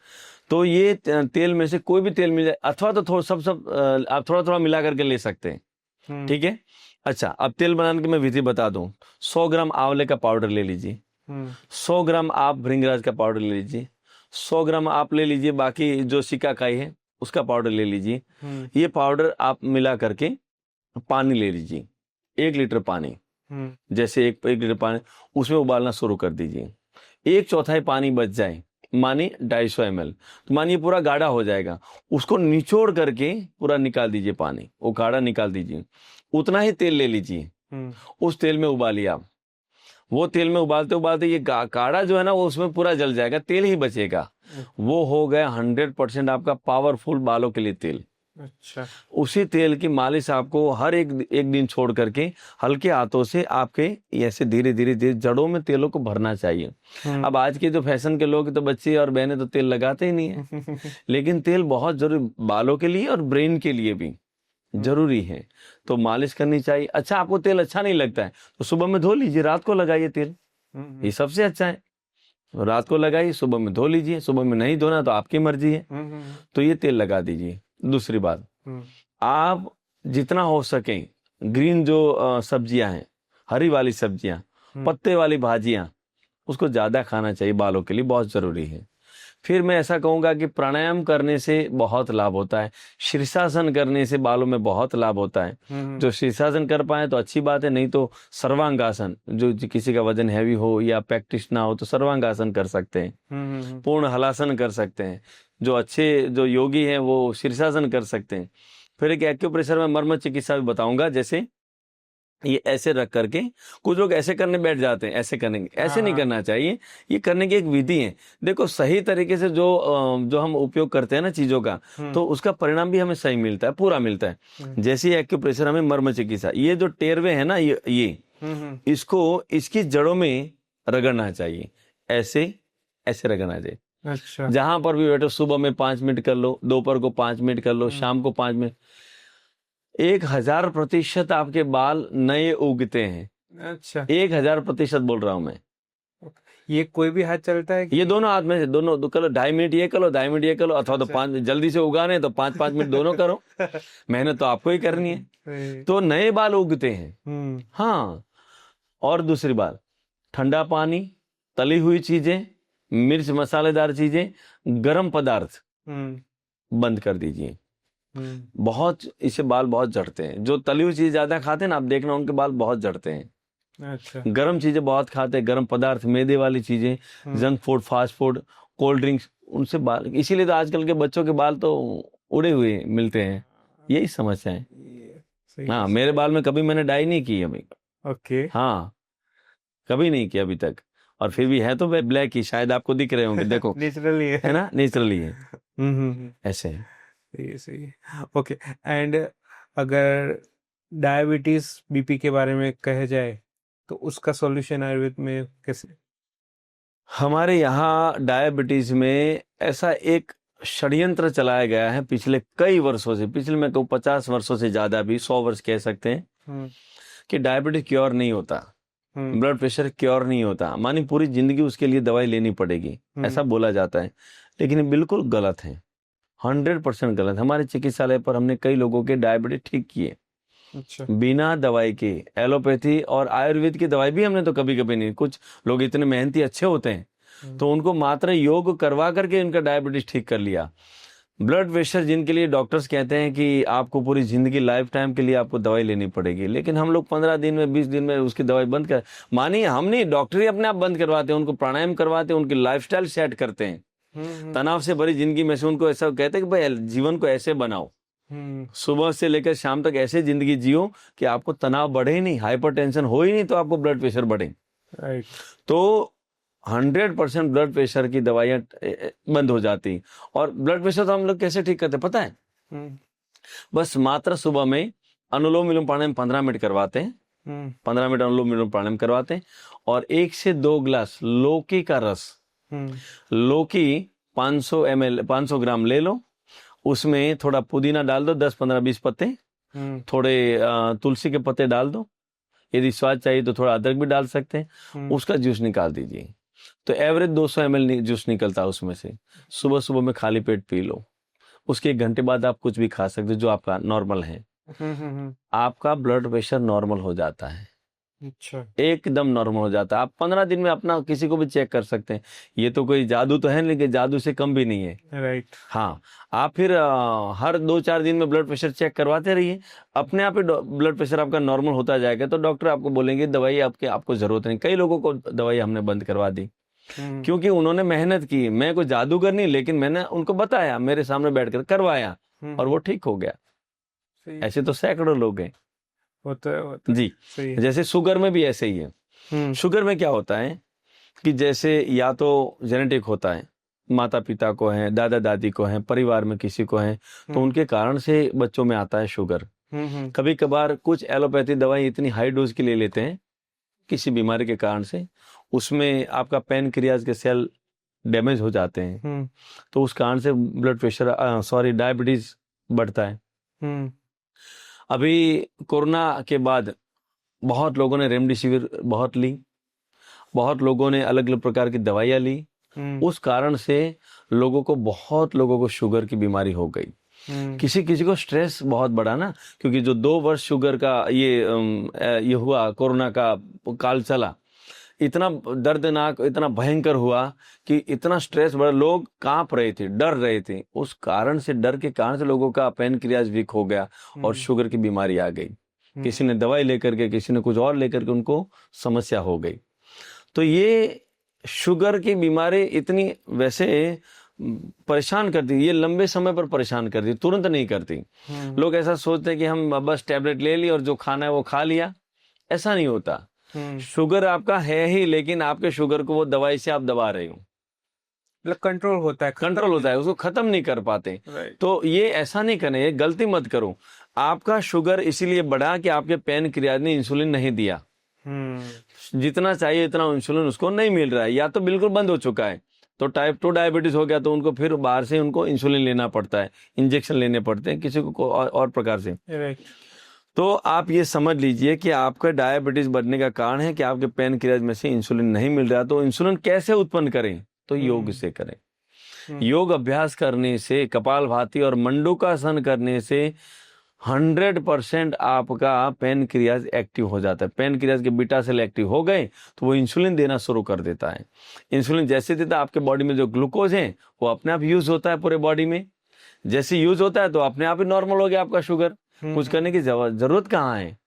तो ये तेल में से कोई भी तेल मिल जाए, अथवा तो थोड़ा सब आप थोड़ा थोड़ा मिला करके ले सकते हैं, ठीक है। अच्छा, अब तेल बनाने की मैं विधि बता दूं। 100 ग्राम आंवले का पाउडर ले लीजिए, 100 ग्राम आप भृंगराज का पाउडर ले लीजिए, 100 ग्राम आप ले लीजिए बाकी जो सिकाकाई है उसका पाउडर ले लीजिए। ये पाउडर आप मिला करके पानी ले लीजिए, 1 लीटर पानी, जैसे एक लीटर पानी उसमें उबालना शुरू कर दीजिए। 1/4 पानी बच जाए, मानी 250 ml, तो मानिए पूरा गाढ़ा हो जाएगा। उसको निचोड़ करके पूरा निकाल दीजिए पानी, वो गाढ़ा निकाल दीजिए। उतना ही तेल ले लीजिए, उस तेल में उबालिए आप। वो तेल में उबालते उबालते ये काढ़ा जो है ना वो उसमें पूरा जल जाएगा, तेल ही बचेगा। वो हो गया 100% आपका पावरफुल बालों के लिए तेल। अच्छा, उसी तेल की मालिश आपको हर एक दिन छोड़ करके हल्के हाथों से आपके ऐसे धीरे धीरे धीरे जड़ों में तेलों को भरना चाहिए। अब आज के जो फैशन के लोग, तो बच्चे और बहनें तो तेल लगाते ही नहीं है, लेकिन तेल बहुत जरूरी बालों के लिए और ब्रेन के लिए भी जरूरी है, तो मालिश करनी चाहिए। अच्छा, आपको तेल अच्छा नहीं लगता है तो सुबह में धो लीजिए, रात को लगाइए तेल, ये सबसे अच्छा है। रात को लगाइए, सुबह में धो लीजिए। सुबह में नहीं धोना तो आपकी मर्जी है, तो ये तेल लगा दीजिए। दूसरी बात, आप जितना हो सके ग्रीन जो सब्जियां हैं, हरी वाली सब्जियां, पत्ते वाली भाजियां, उसको ज्यादा खाना चाहिए, बालों के लिए बहुत जरूरी है। फिर मैं ऐसा कहूंगा कि प्राणायाम करने से बहुत लाभ होता है, शीर्षासन करने से बालों में बहुत लाभ होता है। जो शीर्षासन कर पाए तो अच्छी बात है, नहीं तो सर्वांगासन, जो किसी का वजन हैवी हो या प्रैक्टिस ना हो तो सर्वांगासन कर सकते हैं, पूर्ण हलासन कर सकते हैं। जो अच्छे जो योगी हैं वो शीर्षासन कर सकते हैं। फिर एक एक्यूप्रेशर में मर्म चिकित्सा भी बताऊंगा, जैसे ये ऐसे रख करके, कुछ लोग ऐसे करने बैठ जाते हैं, ऐसे करेंगे, ऐसे नहीं करना चाहिए। ये करने की एक विधि है। देखो, सही तरीके से जो हम उपयोग करते हैं ना चीजों का, तो उसका परिणाम भी हमें सही मिलता है, पूरा मिलता है। जैसे एक्यूप्रेशर हमें मर्म चिकित्सा, ये जो टेरवे है ना, ये इसको इसकी जड़ों में रगड़ना चाहिए, ऐसे ऐसे रगड़ना चाहिए। अच्छा, जहां पर भी बैठो, सुबह में 5 मिनट कर लो, दोपहर को 5 मिनट कर लो, शाम को 5 मिनट, 1000% आपके बाल नए उगते हैं। अच्छा, 1000% बोल रहा हूं मैं। ये कोई भी हाथ चलता है ये दोनों हाथ में से, दोनों दो करो, 2.5 मिनट ये करो, 2.5 मिनट ये करो, अथवा तो अच्छा। 5 जल्दी से उगाने तो 5-5 मिनट दोनों करो। मेहनत तो आपको ही करनी है, सही। तो नए बाल उगते हैं। हाँ, और दूसरी बात, ठंडा पानी, तली हुई चीजें, मिर्च मसालेदार चीजें, गर्म पदार्थ बंद कर दीजिए। बहुत इससे बाल बहुत झड़ते हैं। जो तली हुई चीज ज्यादा खाते हैं ना, आप देखना उनके बाल बहुत झड़ते हैं। अच्छा। गर्म चीजें बहुत खाते हैं, गर्म पदार्थ, मैदे वाली चीजें, junk food, fast food, cold drinks, उनसे बाल, इसीलिए तो आजकल के बच्चों के बाल तो उड़े हुए मिलते हैं। यही समस्या है। सही। हाँ, मेरे बाल में कभी मैंने डाई नहीं की अभी। ओके। हाँ, कभी नहीं किया अभी तक, और फिर भी है तो वे ब्लैक ही, शायद आपको दिख रहे होंगे, देखो नेचुरली है ना, नेचुरली है, ऐसे है। सही सही। ओके। एंड अगर डायबिटीज बीपी के बारे में कहे जाए तो उसका सॉल्यूशन आयुर्वेद में कैसे? हमारे यहाँ डायबिटीज में ऐसा एक षड्यंत्र चलाया गया है पिछले कई वर्षों से, पिछले मैं कहूँ 50 वर्षों से ज्यादा भी, 100 वर्ष कह सकते हैं, कि डायबिटीज क्योर नहीं होता, ब्लड प्रेशर क्योर नहीं होता, मानी पूरी जिंदगी उसके लिए दवाई लेनी पड़ेगी, ऐसा बोला जाता है। लेकिन ये बिल्कुल गलत है, 100% गलत। हमारे चिकित्सालय पर हमने कई लोगों के डायबिटीज ठीक किए। अच्छा। बिना दवाई के, एलोपैथी और आयुर्वेद की दवाई भी हमने तो कभी कभी नहीं, कुछ लोग इतने मेहनती अच्छे होते हैं तो उनको मात्र योग करवा करके उनका डायबिटीज ठीक कर लिया। ब्लड प्रेशर जिनके लिए डॉक्टर्स कहते हैं कि आपको पूरी जिंदगी, लाइफ टाइम के लिए आपको दवाई लेनी पड़ेगी, लेकिन हम लोग 15 दिन में, 20 दिन में उसकी दवाई बंद कर, मानिए हम नहीं, डॉक्टर ही अपने आप बंद करवाते हैं, उनको प्राणायाम करवाते हैं, उनकी लाइफस्टाइल सेट करते हैं। तनाव से भरी जिंदगी में से उनको ऐसा कहते हैं कि भाई जीवन को ऐसे बनाओ, सुबह से लेकर शाम तक ऐसे जिंदगी जियो कि आपको तनाव बढ़े ही नहीं, हाइपरटेंशन हो ही नहीं, तो आपको ब्लड प्रेशर बढ़े। राइट। तो 100% ब्लड प्रेशर की दवाइयां बंद हो जाती। और ब्लड प्रेशर तो हम लोग कैसे ठीक करते पता है? बस मात्र सुबह में अनुलोम विलोम प्राणायाम 15 मिनट करवाते हैं, 15 मिनट अनुलोम विलोम प्राणायाम करवाते हैं, और 1 से 2 गिलास लौकी का रस, लौकी 500 ml, 500 ग्राम ले लो, उसमें थोड़ा पुदीना डाल दो, 10, 15, 20 पत्ते, थोड़े तुलसी के पत्ते डाल दो, यदि स्वाद चाहिए तो थोड़ा अदरक भी डाल सकते हैं, उसका जूस निकाल दीजिए। तो एवरेज 200 ml जूस निकलता है उसमें से। सुबह सुबह में खाली पेट पी लो, उसके 1 घंटे बाद आप कुछ भी खा सकते हो जो आपका नॉर्मल है, आपका ब्लड प्रेशर नॉर्मल हो जाता है। अच्छा। एकदम नॉर्मल हो जाता है। आप 15 दिन में अपना किसी को भी चेक कर सकते हैं। ये तो कोई जादू तो है, लेकिन जादू से कम भी नहीं है। राइट। हाँ, आप फिर हर 2-4 दिन में ब्लड प्रेशर चेक करवाते रहिए, अपने आप ही ब्लड प्रेशर आपका नॉर्मल होता जाएगा। तो डॉक्टर आपको बोलेंगे दवाई आपको जरूरत नहीं। कई लोगों को दवाई हमने बंद करवा दी क्योंकि उन्होंने मेहनत की। मैं कोई जादूगर नहीं, लेकिन मैंने उनको बताया, मेरे सामने बैठकर करवाया और वो ठीक हो गया। ऐसे तो सैकड़ों लोग हैं। होता जी। सही। जैसे शुगर में भी ऐसे ही है। शुगर में क्या होता है कि जैसे या तो जेनेटिक होता है, माता पिता को है, दादा दादी को है, परिवार में किसी को है, तो उनके कारण से बच्चों में आता है शुगर। कभी कभार कुछ एलोपैथी दवाई इतनी हाई डोज की ले लेते हैं किसी बीमारी के कारण से, उसमें आपका पैनक्रियाज के सेल डैमेज हो जाते हैं, तो उस कारण से ब्लड प्रेशर डायबिटीज बढ़ता है। अभी कोरोना के बाद बहुत लोगों ने रेमडेसिविर बहुत ली, बहुत लोगों ने अलग अलग प्रकार की दवाइयां ली, उस कारण से बहुत लोगों को शुगर की बीमारी हो गई। किसी किसी को स्ट्रेस बहुत बढ़ा ना, क्योंकि जो 2 वर्ष शुगर का ये हुआ, कोरोना का काल चला, इतना दर्दनाक, इतना भयंकर हुआ कि इतना स्ट्रेस बढ़ा, लोग कांप रहे थे, डर रहे थे। उस कारण से, डर के कारण से लोगों का पैनक्रियाज वीक हो गया और शुगर की बीमारी आ गई। किसी ने दवाई लेकर के, किसी ने कुछ और लेकर के, उनको समस्या हो गई। तो ये शुगर की बीमारी इतनी वैसे परेशान करती, ये लंबे समय पर परेशान करती, तुरंत नहीं करती। लोग ऐसा सोचते हैं कि हम बस टैबलेट ले ली और जो खाना है वो खा लिया, ऐसा नहीं होता। शुगर आपका है ही, लेकिन आपके शुगर को वो दवाई से आप दबा रहे हो, मतलब कंट्रोल होता है, उसको खत्म नहीं कर पाते। तो ये ऐसा नहीं करना, ये गलती मत करो। आपका शुगर इसीलिए बढ़ा कि आपके पैनक्रियाज ने इंसुलिन नहीं दिया, जितना चाहिए इतना इंसुलिन उसको नहीं मिल रहा है, या तो बिल्कुल बंद हो चुका है। तो टाइप 2 डायबिटीज हो गया तो उनको फिर बाहर से उनको इंसुलिन लेना पड़ता है, इंजेक्शन लेने पड़ते हैं, किसी को और प्रकार से। तो आप ये समझ लीजिए कि आपका डायबिटीज बढ़ने का कारण है कि आपके पैनक्रियाज में से इंसुलिन नहीं मिल रहा। तो इंसुलिन कैसे उत्पन्न करें? तो योग से करें। योग अभ्यास करने से, कपालभाति और मंडूकासन करने से 100% आपका पैनक्रियाज एक्टिव हो जाता है। पैनक्रियाज के बीटा सेल एक्टिव हो गए तो वो इंसुलिन देना शुरू कर देता है। इंसुलिन जैसे देता है, आपके बॉडी में जो ग्लूकोज है वो अपने आप यूज होता है पूरे बॉडी में। जैसे यूज होता है तो अपने आप ही नॉर्मल हो गया आपका शुगर। कुछ करने की जरूरत कहाँ है?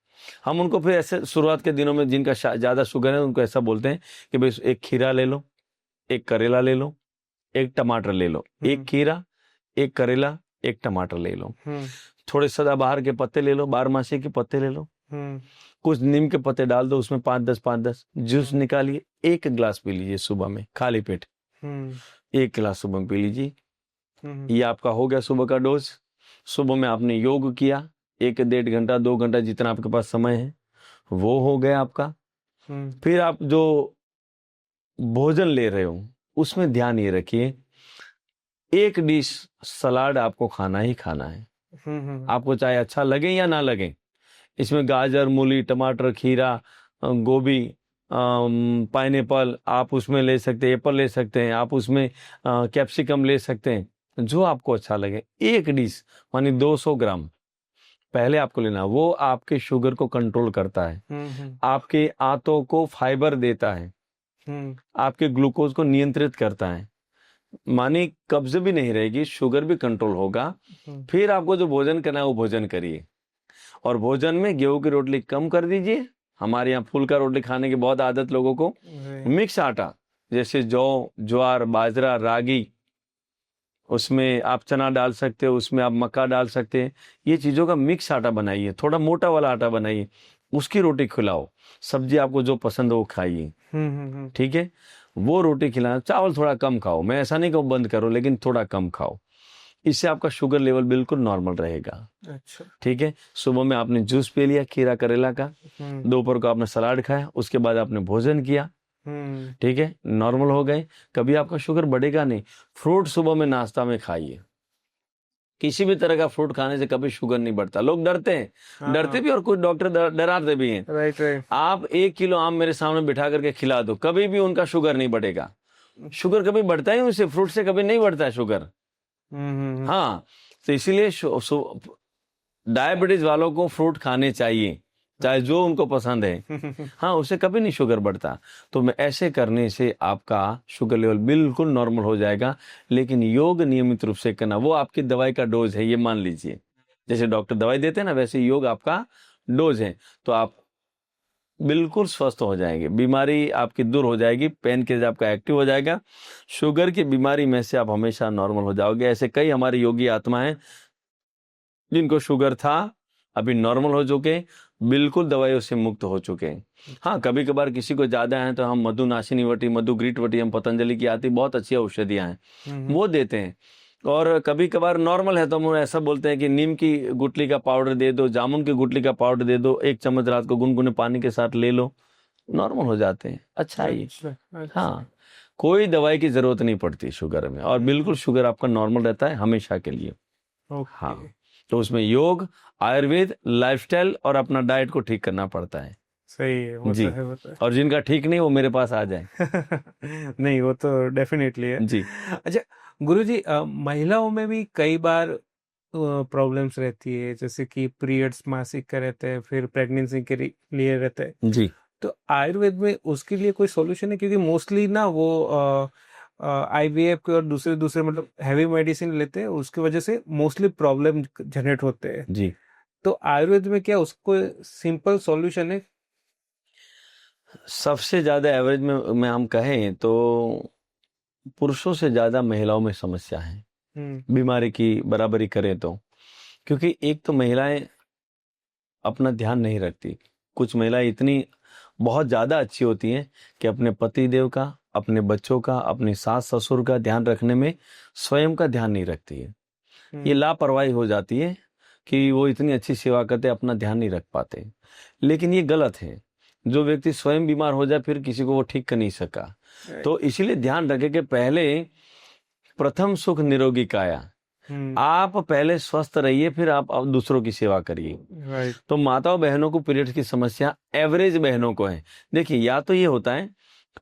हम उनको फिर ऐसे शुरुआत के दिनों में जिनका ज्यादा शुगर है उनको ऐसा बोलते हैं कि भाई एक खीरा ले लो, एक करेला ले लो, एक टमाटर ले लो। एक खीरा, एक करेला, एक टमाटर ले लो। थोड़े सदाबहार के पत्ते ले लो, 12 के पत्ते ले लो, कुछ नीम के पत्ते डाल दो उसमें, 5-10 जूस निकालिए, 1 गिलास पी लीजिए सुबह में खाली पेट। 1 गिलास सुबह में पी लीजिए। ये आपका हो गया सुबह का डोज। सुबह में आपने योग किया 1-1.5 घंटा 2 घंटा जितना आपके पास समय है, वो हो गया आपका। फिर आप जो भोजन ले रहे हो उसमें ध्यान ये रखिए, 1 डिश सलाद आपको खाना ही खाना है। आपको चाहे अच्छा लगे या ना लगे। इसमें गाजर, मूली, टमाटर, खीरा, गोभी, पाइनएप्पल आप उसमें ले सकते हैं, एप्पल ले सकते हैं, आप उसमें कैप्सिकम ले सकते हैं, जो आपको अच्छा लगे। 1 डिश मानी 200 ग्राम पहले आपको लेना। वो आपके शुगर को कंट्रोल करता है, आपके आंतों को फाइबर देता है, आपके ग्लूकोज को नियंत्रित करता है। मानी कब्ज भी नहीं रहेगी, शुगर भी कंट्रोल होगा। फिर आपको जो भोजन करना है वो भोजन करिए। और भोजन में गेहूं की रोटली कम कर दीजिए। हमारे यहाँ फुल्का रोटली खाने की बहुत आदत लोगों को। मिक्स आटा जैसे जौ, ज्वार, बाजरा, रागी, उसमें आप चना डाल सकते हो, उसमें आप मक्का डाल सकते हैं। ये चीजों का मिक्स आटा बनाइए, थोड़ा मोटा वाला आटा बनाइए, उसकी रोटी खिलाओ। सब्जी आपको जो पसंद हो वो खाइए, ठीक है। वो रोटी खिलाना। चावल थोड़ा कम खाओ, मैं ऐसा नहीं कहूँ बंद करो, लेकिन थोड़ा कम खाओ। इससे आपका शुगर लेवल बिल्कुल नॉर्मल रहेगा। अच्छा, ठीक है। सुबह में आपने जूस पी लिया खीरा करेला का, दोपहर को आपने सलाद खाया, उसके बाद आपने भोजन किया, ठीक है, नॉर्मल हो गए। कभी आपका शुगर बढ़ेगा नहीं। फ्रूट सुबह में नाश्ता में खाइए। किसी भी तरह का फ्रूट खाने से कभी शुगर नहीं बढ़ता। लोग डरते हैं, डरते भी और कुछ डॉक्टर डराते भी हैं। राइट। आप 1 किलो आम मेरे सामने बिठा करके खिला दो, कभी भी उनका शुगर नहीं बढ़ेगा। शुगर कभी बढ़ता ही उनसे, फ्रूट से कभी नहीं बढ़ता है शुगर। हाँ, तो इसीलिए डायबिटीज वालों को फ्रूट खाने चाहिए, चाहे जो उनको पसंद है। हाँ, उससे कभी नहीं शुगर बढ़ता। तो मैं ऐसे करने से आपका शुगर लेवल बिल्कुल नॉर्मल हो जाएगा। लेकिन योग नियमित रूप से करना, वो आपकी दवाई का डोज है, ये मान लीजिए। जैसे डॉक्टर दवाई देते हैं ना, वैसे योग आपका डोज है। तो आप बिल्कुल स्वस्थ हो जाएंगे, बीमारी आपकी दूर हो जाएगी, पैनक्रियाज आपका एक्टिव हो जाएगा, शुगर की बीमारी में से आप हमेशा नॉर्मल हो जाओगे। ऐसे कई हमारे योगी आत्मा हैं जिनको शुगर था, अभी नॉर्मल हो चुके, बिल्कुल दवाइयों से मुक्त हो चुके हैं। हाँ, कभी कभार किसी को ज्यादा है तो हम मधु नाशिनी वटी, मधु ग्रीट वटी, हम पतंजलि की आती बहुत अच्छी औषधियां हैं वो देते हैं। और कभी कभार नॉर्मल है तो हम ऐसा बोलते हैं कि नीम की गुठली का पाउडर दे दो, जामुन की गुठली का पाउडर दे दो, 1 चम्मच रात को गुनगुने पानी के साथ ले लो, नॉर्मल हो जाते हैं। अच्छा है ये। हाँ, कोई दवाई की जरूरत नहीं पड़ती शुगर में, और बिल्कुल शुगर आपका नॉर्मल रहता है हमेशा के लिए। हाँ, तो उसमें योग, आयुर्वेद, लाइफस्टाइल और अपना डाइट को ठीक करना पड़ता है। सही है, वो जी। तो है, वो तो है। और जिनका ठीक नहीं वो मेरे पास आ जाए। नहीं, वो तो डेफिनेटली है जी। अच्छा गुरुजी, महिलाओं में भी कई बार प्रॉब्लम्स रहती है, जैसे कि पीरियड्स मासिक का रहते हैं, फिर प्रेगनेंसी के लिए रहते हैं। जी। तो आयुर्वेद में उसके लिए कोई सॉल्यूशन है? क्योंकि मोस्टली ना वो आईवीएफ के और दूसरे दूसरे मतलब हैवी मेडिसिन लेते हैं, उसकी वजह से मोस्टली प्रॉब्लम जनरेट होते हैं। जी। तो आयुर्वेद में क्या उसको सिंपल सॉल्यूशन है? सबसे ज्यादा एवरेज में हम कहें तो पुरुषों से ज्यादा महिलाओं में समस्या है बीमारी की बराबरी करें तो। क्योंकि एक तो महिलाएं अपना ध्यान नहीं रखती। कुछ महिलाएं इतनी बहुत ज्यादा अच्छी होती हैं कि अपने पति देव का, अपने बच्चों का, अपनी सास ससुर का ध्यान रखने में स्वयं का ध्यान नहीं रखती है। ये लापरवाही हो जाती है कि वो इतनी अच्छी सेवा करते, अपना ध्यान नहीं रख पाते। लेकिन ये गलत है। जो व्यक्ति स्वयं बीमार हो जाए फिर किसी को वो ठीक कर नहीं सका। तो इसीलिए ध्यान रखे कि पहले प्रथम सुख निरोगी काया, आप पहले स्वस्थ रहिए, फिर आप दूसरों की सेवा करिए। राइट। तो माताओं बहनों को पीरियड्स की समस्या एवरेज बहनों को है। देखिए, या तो ये होता है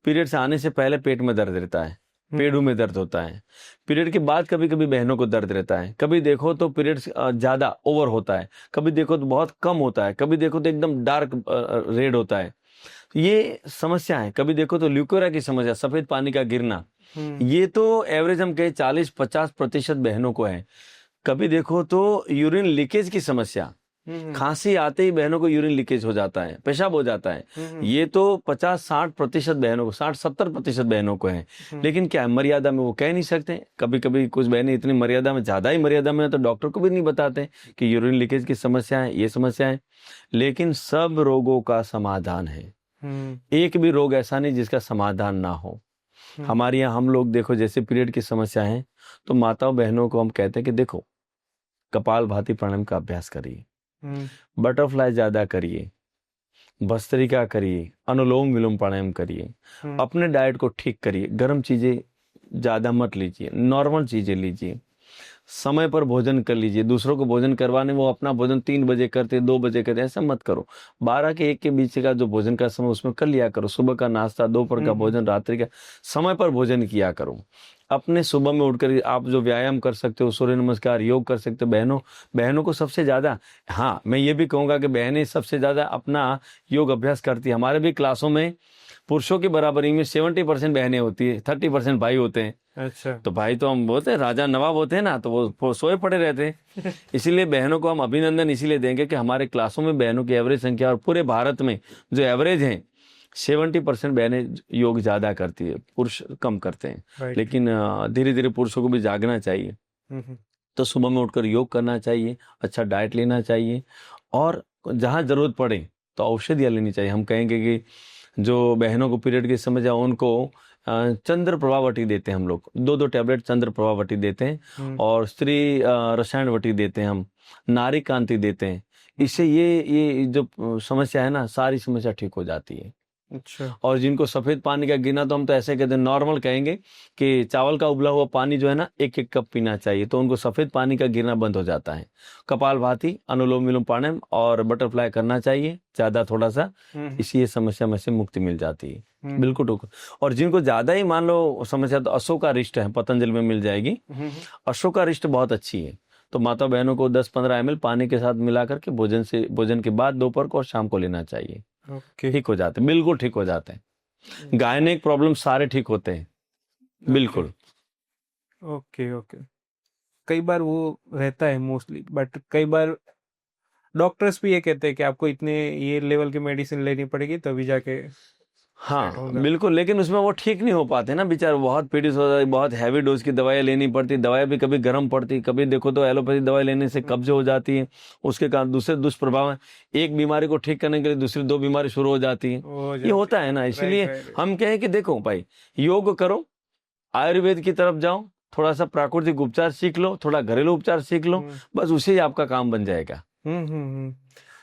पीरियड्स आने से पहले पेट में दर्द रहता है, पेड़ों में दर्द होता है, पीरियड के बाद कभी कभी बहनों को दर्द रहता है, कभी देखो तो पीरियड्स ज्यादा ओवर होता है, कभी देखो तो बहुत कम होता है, कभी देखो तो एकदम डार्क रेड होता है। ये समस्या है। कभी देखो तो ल्यूकोरिया की समस्या, सफेद पानी का गिरना, ये तो एवरेज हम कहे 40-50% बहनों को है। कभी देखो तो यूरिन लीकेज की समस्या, खांसी आते ही बहनों को यूरिन लीकेज हो जाता है, पेशाब हो जाता है, ये तो 50-60% बहनों को, 60-70% बहनों को है। लेकिन क्या है, मर्यादा में वो कह नहीं सकते। कभी कभी कुछ बहनें इतनी मर्यादा में, ज्यादा ही मर्यादा में है, तो डॉक्टर को भी नहीं बताते कि यूरिन लीकेज की समस्या है, ये समस्या है। लेकिन सब रोगों का समाधान है। एक भी रोग ऐसा नहीं जिसका समाधान ना हो। हमारे यहाँ हम लोग देखो, जैसे पीरियड की समस्या है, तो माताओं बहनों को हम कहते हैं कि देखो, कपालभाति प्राणायाम का अभ्यास करिए, बटरफ्लाई ज्यादा करिए, भस्त्रिका करिए, अनुलोम विलोम प्राणायाम करिए, अपने डाइट को ठीक करिए, गर्म चीजें ज्यादा मत लीजिए, नॉर्मल चीजें लीजिए, समय पर भोजन कर लीजिए। दूसरों को भोजन करवाने, वो अपना भोजन 3 बजे करते, 2 बजे करते, ऐसा मत करो। 12 के 1 के बीच का जो भोजन का समय, उसमें कर लिया करो। सुबह का नाश्ता, दोपहर का भोजन, रात्रि का, समय पर भोजन किया करो। अपने सुबह में उठकर आप जो व्यायाम कर सकते हो, सूर्य नमस्कार, योग कर सकते हो। बहनों को सबसे ज्यादा, हाँ मैं ये भी कहूंगा कि बहनें सबसे ज्यादा अपना योग अभ्यास करती है। हमारे भी क्लासों में पुरुषों की बराबरी में 70% बहनें होती है, 30% भाई होते हैं। अच्छा। तो भाई तो हम बोलते हैं राजा नवाब होते हैं ना, तो वो सोए पड़े रहते हैं। इसीलिए बहनों को हम अभिनंदन इसीलिए देंगे कि हमारे क्लासों में बहनों की एवरेज संख्या, और पूरे भारत में जो एवरेज है 70% बहनें योग ज्यादा करती है, पुरुष कम करते हैं। लेकिन धीरे धीरे पुरुषों को भी जागना चाहिए। तो सुबह में उठकर योग करना चाहिए, अच्छा डाइट लेना चाहिए, और जहां जरूरत पड़े तो औषधियां लेनी चाहिए। हम कहेंगे कि जो बहनों को पीरियड की समस्या, उनको चंद्र प्रभावटी देते हैं हम लोग, 2-2 टैबलेट चंद्र प्रभावटी देते हैं, और स्त्री रसायनवटी देते हैं, हम नारी कांति देते हैं। इससे ये जो समस्या है ना, सारी समस्या ठीक हो जाती है। अच्छा। और जिनको सफेद पानी का गिरना, तो हम तो ऐसे कहते हैं, नॉर्मल कहेंगे कि चावल का उबला हुआ पानी जो है ना, 1-1 कप पीना चाहिए, तो उनको सफेद पानी का गिरना बंद हो जाता है। कपालभाति, अनुलोम विलोम प्राणायाम और बटरफ्लाई करना चाहिए ज्यादा, थोड़ा सा, इसी ये समस्या में से मुक्ति मिल जाती है। बिल्कुल ठीक। और जिनको ज्यादा ही मान लो समस्या, तो अशोकारिष्ट है, पतंजलि में मिल जाएगी। अशोकारिष्ट बहुत अच्छी है। तो माता बहनों को 10-15 ml पानी के साथ मिला करके भोजन के बाद दोपहर को और शाम को लेना चाहिए। ठीक हो जाते हैं, बिल्कुल ठीक हो जाते हैं। गायनेक प्रॉब्लम सारे ठीक होते हैं, बिल्कुल। ओके। कई बार वो रहता है मोस्टली, बट कई बार डॉक्टर्स भी ये कहते हैं कि आपको इतने ये लेवल की मेडिसिन लेनी पड़ेगी तभी जाके। हाँ बिल्कुल, लेकिन उसमें वो ठीक नहीं हो पाते ना बेचारे, बहुत पीड़ित हो जाते, बहुत हैवी डोज की दवाइयाँ लेनी पड़ती, दवाई भी कभी गर्म पड़ती, कभी देखो तो एलोपैथी दवाई लेने से कब्ज हो जाती है, उसके कारण दूसरे दुष्प्रभाव है। एक बीमारी को ठीक करने के लिए दूसरी 2 बीमारी शुरू हो जाती है, ये होता है ना। इसलिए हम कहें कि देखो भाई, योग करो, आयुर्वेद की तरफ जाओ, थोड़ा सा प्राकृतिक उपचार सीख लो, थोड़ा घरेलू उपचार सीख लो, बस उसे ही आपका काम बन जाएगा।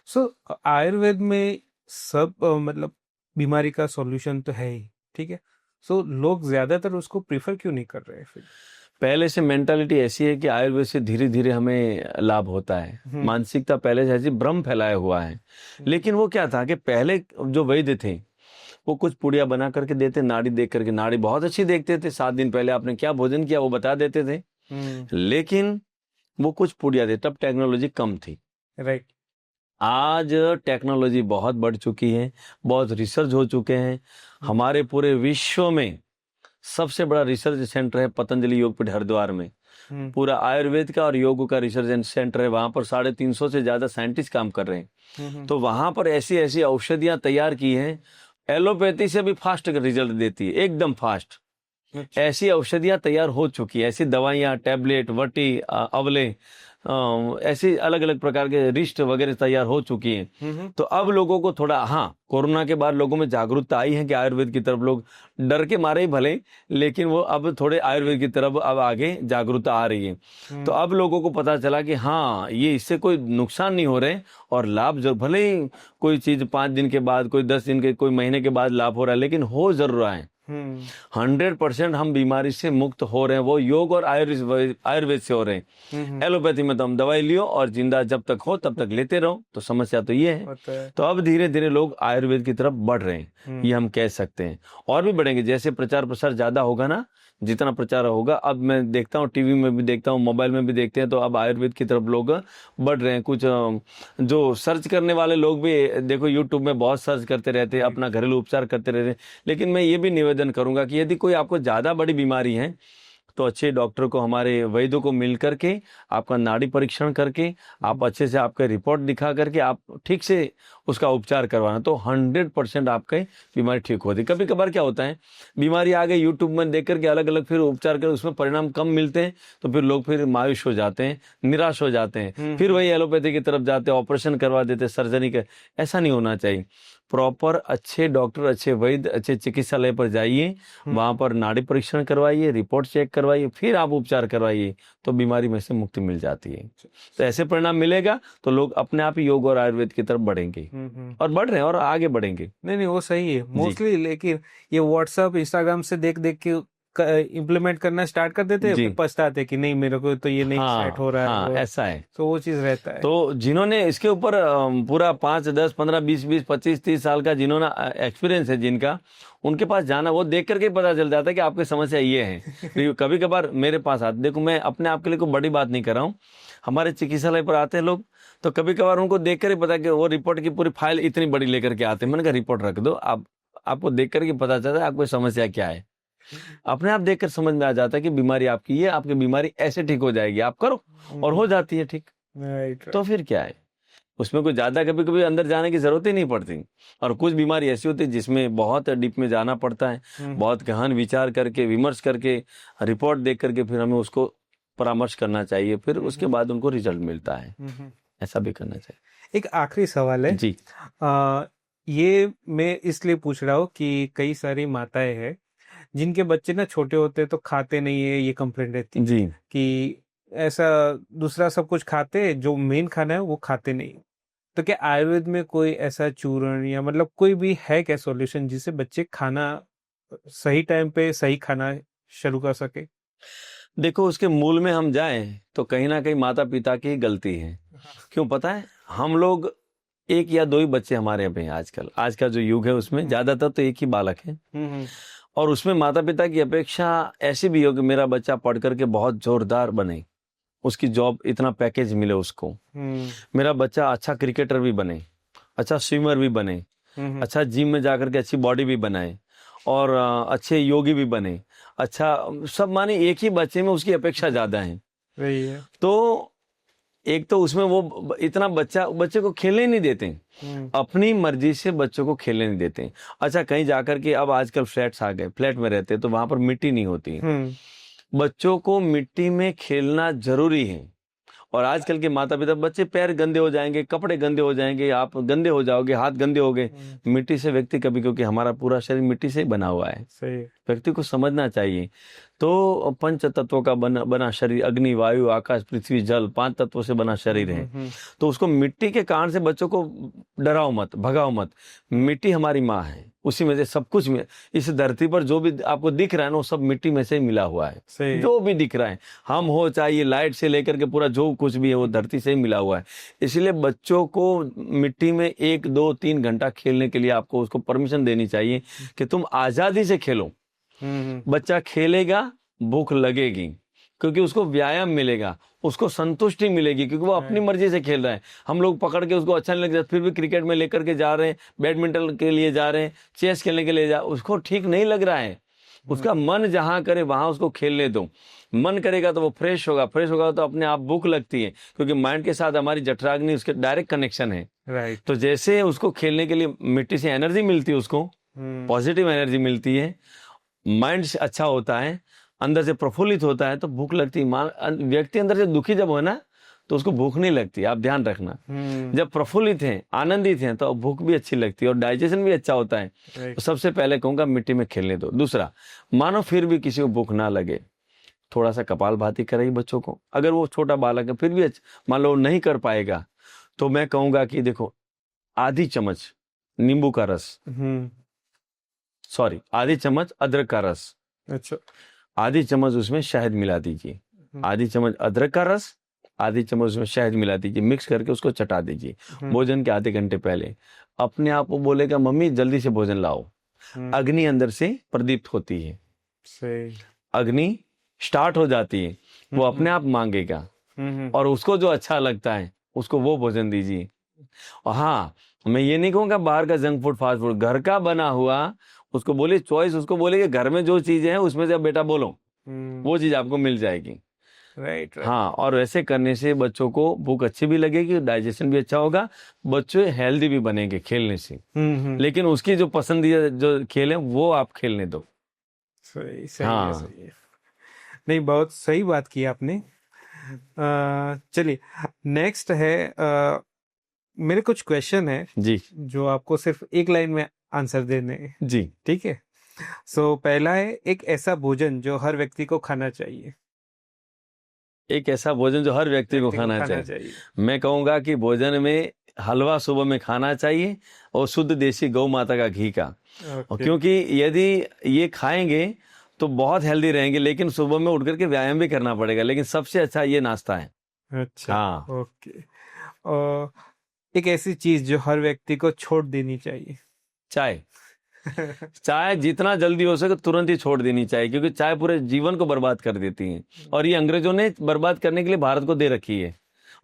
सो आयुर्वेद में सब मतलब बीमारी का सॉल्यूशन तो है ही, ठीक है। सो लोग ज्यादातर उसको प्रीफर क्यों नहीं कर रहे फिर? पहले से मेंटालिटी ऐसी है कि आयुर्वेद से धीरे धीरे हमें लाभ होता है, मानसिकता पहले से ऐसी भ्रम फैलाया हुआ है। लेकिन वो क्या था कि पहले जो वैद्य थे, वो कुछ पुड़िया बना करके देते, नाड़ी देख करके, नाड़ी बहुत अच्छी देखते थे, 7 दिन पहले आपने क्या भोजन किया वो बता देते थे। लेकिन वो कुछ पुड़िया थे, तब टेक्नोलॉजी कम थी। राइट। आज टेक्नोलॉजी बहुत बढ़ चुकी है, बहुत रिसर्च हो चुके हैं। हमारे पूरे विश्व में सबसे बड़ा रिसर्च सेंटर है पतंजलि योगपीठ हरिद्वार में। पूरा आयुर्वेद का और योग का रिसर्च सेंटर है, वहां पर 350 से ज्यादा साइंटिस्ट काम कर रहे हैं। तो वहां पर ऐसी ऐसी औषधियां तैयार की हैं, एलोपैथी से भी फास्ट रिजल्ट देती है, एकदम फास्ट। ऐसी औषधियां तैयार हो चुकी है, ऐसी दवाइयां, टैबलेट, वटी, अवले, ऐसी अलग अलग प्रकार के रिस्ट वगैरह तैयार हो चुकी हैं। तो अब लोगों को थोड़ा, हाँ कोरोना के बाद लोगों में जागरूकता आई है कि आयुर्वेद की तरफ, लोग डर के मारे ही भले, लेकिन वो अब थोड़े आयुर्वेद की तरफ अब आगे जागरूकता आ रही है। तो अब लोगों को पता चला कि हाँ, ये इससे कोई नुकसान नहीं हो रहे, और लाभ जरूर, भले ही कोई चीज 5 दिन के बाद, कोई 10 दिन के, कोई महीने के बाद लाभ हो रहा है, लेकिन हो जरूर रहा है। हम्म 100% हम बीमारी से मुक्त हो रहे हैं, वो योग और आयुर्वेद से हो रहे हैं। एलोपैथी में तो हम दवाई लियो और जिंदा जब तक हो तब तक लेते रहो, तो समस्या तो ये है। होता है। तो अब धीरे धीरे लोग आयुर्वेद की तरफ बढ़ रहे हैं, ये हम कह सकते हैं, और भी बढ़ेंगे। जैसे प्रचार प्रसार ज्यादा होगा ना, जितना प्रचार होगा, अब मैं देखता हूँ टीवी में भी देखता हूँ, मोबाइल में भी देखते हैं, तो अब आयुर्वेद की तरफ लोग बढ़ रहे हैं। कुछ जो सर्च करने वाले लोग भी देखो यूट्यूब में बहुत सर्च करते रहते हैं, अपना घरेलू उपचार करते रहते हैं। लेकिन मैं ये भी निवेदन करूंगा कि यदि कोई आपको ज्यादा बड़ी बीमारी है तो अच्छे डॉक्टर को, हमारे वैद्यों को मिल करके आपका नाड़ी परीक्षण करके, आप अच्छे से आपके रिपोर्ट दिखा करके आप ठीक से उसका उपचार करवाना, तो 100% आपके बीमारी ठीक होती है। कभी कभार क्या होता है, बीमारी आ गई, यूट्यूब में देख करके अलग अलग फिर उपचार कर, उसमें परिणाम कम मिलते हैं, तो फिर लोग फिर मायूस हो जाते हैं, निराश हो जाते हैं, फिर वही एलोपैथी की तरफ जाते हैं, ऑपरेशन करवा देते, सर्जरी का। ऐसा नहीं होना चाहिए। प्रॉपर अच्छे डॉक्टर, अच्छे वैद्य, अच्छे चिकित्सालय पर जाइए, वहां पर नाड़ी परीक्षण करवाइए, रिपोर्ट चेक करवाइए, फिर आप उपचार करवाइए, तो बीमारी में से मुक्ति मिल जाती है। तो ऐसे परिणाम मिलेगा तो लोग अपने आप ही योग और आयुर्वेद की तरफ बढ़ेंगे, और बढ़ रहे हैं और आगे बढ़ेंगे। नहीं वो सही है मोस्टली, लेकिन ये व्हाट्सएप इंस्टाग्राम से देख देख के इम्प्लीमेंट करना स्टार्ट कर देते हैं, फिर पछताते कि नहीं मेरे को तो ये नहीं सेट हो रहा है। हाँ, ऐसा है। तो वो चीज रहता है। तो जिन्होंने इसके ऊपर पूरा 5, 10, 15, 20, 25, 30 साल का जिन्होंने एक्सपीरियंस है जिनका, उनके पास जाना, वो देख करके पता चल जाता है कि आपकी समस्या ये है। कभी कभार मेरे पास आते, देखो मैं अपने आप के लिए कोई बड़ी बात नहीं कर रहा हूँ, हमारे चिकित्सालय पर आते हैं लोग, तो कभी कभार उनको देख कर ही पता कि वो रिपोर्ट की पूरी फाइल इतनी बड़ी लेकर के आते हैं। मैंने कहा रिपोर्ट रख दो, आपको देख करके पता चलता है आपको समस्या क्या है। अपने आप देखकर समझ में आ जाता है कि बीमारी आपकी ये, आपकी बीमारी ऐसे ठीक हो जाएगी, आप करो, और हो जाती है ठीक। तो फिर क्या है, उसमें कोई ज्यादा कभी कभी अंदर जाने की जरूरत ही नहीं पड़ती। और कुछ बीमारी ऐसी होती है जिसमें बहुत डीप में जाना पड़ता है, बहुत गहन विचार करके, विमर्श करके, रिपोर्ट देख करके फिर हमें उसको परामर्श करना चाहिए, फिर उसके बाद उनको रिजल्ट मिलता है। ऐसा भी करना चाहिए। एक आखिरी सवाल है जी। ये मैं इसलिए पूछ रहा हूँ कि कई सारी माताएं हैं जिनके बच्चे ना छोटे होते हैं तो खाते नहीं है, ये कंप्लेंट रहती है जी। कि ऐसा दूसरा सब कुछ खाते, जो मेन खाना है वो खाते नहीं। तो क्या आयुर्वेद में कोई ऐसा चूर्ण या मतलब कोई भी है क्या सॉल्यूशन जिससे बच्चे खाना सही टाइम पे सही खाना शुरू कर सके? देखो उसके मूल में हम जाएं तो कहीं ना कहीं माता पिता की गलती है। क्यों पता है, हम लोग 1 या 2 ही बच्चे हमारे यहाँ पे हैं आजकल, आज का जो युग है उसमें ज्यादातर तो 1 ही बालक है। और उसमें माता पिता की अपेक्षा ऐसी भी हो कि मेरा बच्चा पढ़ करके बहुत जोरदार बने, उसकी जॉब, इतना पैकेज मिले उसको, मेरा बच्चा अच्छा क्रिकेटर भी बने, अच्छा स्विमर भी बने, अच्छा जिम में जाकर के अच्छी बॉडी भी बनाए, और अच्छे योगी भी बने, अच्छा सब, माने एक ही बच्चे में उसकी अपेक्षा ज्यादा है। वही है। तो एक तो उसमें वो इतना बच्चे को खेलने नहीं देते, अपनी मर्जी से बच्चों को खेलने नहीं देते। अच्छा कहीं जाकर के, अब आजकल फ्लैट्स आ गए, फ्लैट में रहते तो वहां पर मिट्टी नहीं होती, बच्चों को मिट्टी में खेलना जरूरी है। और आजकल के माता पिता, बच्चे पैर गंदे हो जाएंगे, कपड़े गंदे हो जाएंगे, आप गंदे हो जाओगे, हाथ गंदे हो गए, मिट्टी से व्यक्ति कभी, क्योंकि हमारा पूरा शरीर मिट्टी से ही बना हुआ है, सही व्यक्ति को समझना चाहिए। तो 5 तत्वों का बना शरीर, अग्नि, वायु, आकाश, पृथ्वी, जल, 5 तत्वों से बना शरीर है। तो उसको मिट्टी के कारण से बच्चों को डराओ मत, भगाओ मत। मिट्टी हमारी माँ है, उसी में से सब कुछ इस धरती पर जो भी आपको दिख रहा है ना, वो सब मिट्टी में से ही मिला हुआ है। जो भी दिख रहा है, हम हो चाहे ये लाइट से लेकर के पूरा जो कुछ भी है, वो धरती से ही मिला हुआ है। इसलिए बच्चों को मिट्टी में 1, 2, 3 घंटा खेलने के लिए आपको उसको परमिशन देनी चाहिए कि तुम आजादी से खेलो। बच्चा खेलेगा, भूख लगेगी, क्योंकि उसको व्यायाम मिलेगा, उसको संतुष्टि मिलेगी, क्योंकि वो अपनी मर्जी से खेल रहा है। हम लोग पकड़ के उसको अच्छा नहीं लगता, फिर भी क्रिकेट में लेकर के जा रहे हैं, बैडमिंटन के लिए जा रहे हैं, चेस खेलने के लिए उसको ठीक नहीं लग रहा है। उसका मन जहां करे वहां उसको खेलने दो। मन करेगा तो वो फ्रेश होगा, फ्रेश होगा तो अपने आप भूख लगती है, क्योंकि माइंड के साथ हमारी जठराग्नि, उसके डायरेक्ट कनेक्शन है। राइट। तो जैसे उसको खेलने के लिए मिट्टी से एनर्जी मिलती है, उसको पॉजिटिव एनर्जी मिलती है, माइंड अच्छा होता है, अंदर से प्रफुल्लित होता है, तो भूख लगती है। व्यक्ति अंदर से दुखी जब हो ना, तो उसको भूख नहीं लगती, आप ध्यान रखना। जब प्रफुल्लित हैं, आनंदित हैं, तो भूख भी अच्छी लगती है और डाइजेशन भी अच्छा होता है। तो सबसे पहले कहूंगा मिट्टी में खेलने दो। दूसरा, मानो फिर भी किसी को भूख ना लगे, थोड़ा सा कपालभाति कराइए बच्चों को। अगर वो छोटा बालक है फिर भी मान लो नहीं कर पाएगा, तो मैं कहूंगा कि देखो, आधी चम्मच नींबू का रस सॉरी, आधी चम्मच अदरक का रस, अच्छा। आधी चम्मच उसमें शहद मिला दीजिए, आधी चम्मच अदरक का रस, आधी चम्मच उसमें शहद मिला दीजिए, मिक्स करके उसको चटा दीजिए भोजन के आधे घंटे पहले। अपने आप वो बोलेगा मम्मी जल्दी से भोजन लाओ। अग्नि अंदर से प्रदीप्त होती है, सही। अग्नि स्टार्ट हो जाती है, वो अपने आप मांगेगा और उसको जो अच्छा लगता है उसको वो भोजन दीजिए। और हाँ, मैं ये नहीं कहूँगा बाहर का जंक फूड फास्ट फूड, घर का बना हुआ उसको बोलिए चॉइस, उसको बोलिए कि घर में जो चीजें हैं उसमें से अब बेटा बोलो, वो चीज आपको मिल जाएगी। Right right. हाँ, और ऐसे करने से बच्चों को भूख अच्छी भी लगेगी, डाइजेशन भी अच्छा होगा, बच्चे हेल्दी भी बनेंगे खेलने से। लेकिन उसकी जो पसंदीदा जो खेल है वो आप खेलने दो। सही सही है, हाँ सही है। नहीं, बहुत सही बात की आपने। चलिए, नेक्स्ट है, मेरे कुछ क्वेश्चन है जी जो आपको सिर्फ एक लाइन में आंसर देने हैं, जी। ठीक है? सो पहला है, एक ऐसा भोजन जो हर व्यक्ति को खाना चाहिए। एक ऐसा भोजन जो हर व्यक्ति को खाना चाहिए, चाहिए। मैं कहूंगा कि भोजन में हलवा सुबह में खाना चाहिए और शुद्ध देसी गौ माता का घी का। और ओके। क्योंकि यदि ये खाएंगे तो बहुत हेल्दी रहेंगे, लेकिन सुबह में उठ करके व्यायाम भी करना पड़ेगा, लेकिन सबसे अच्छा ये नाश्ता है। अच्छा। हाँ, ओके। और एक ऐसी चीज जो हर व्यक्ति को छोड़ देनी चाहिए। चाय। चाय जितना जल्दी हो सके तुरंत ही छोड़ देनी चाहिए, क्योंकि चाय पूरे जीवन को बर्बाद कर देती है और ये अंग्रेजों ने बर्बाद करने के लिए भारत को दे रखी है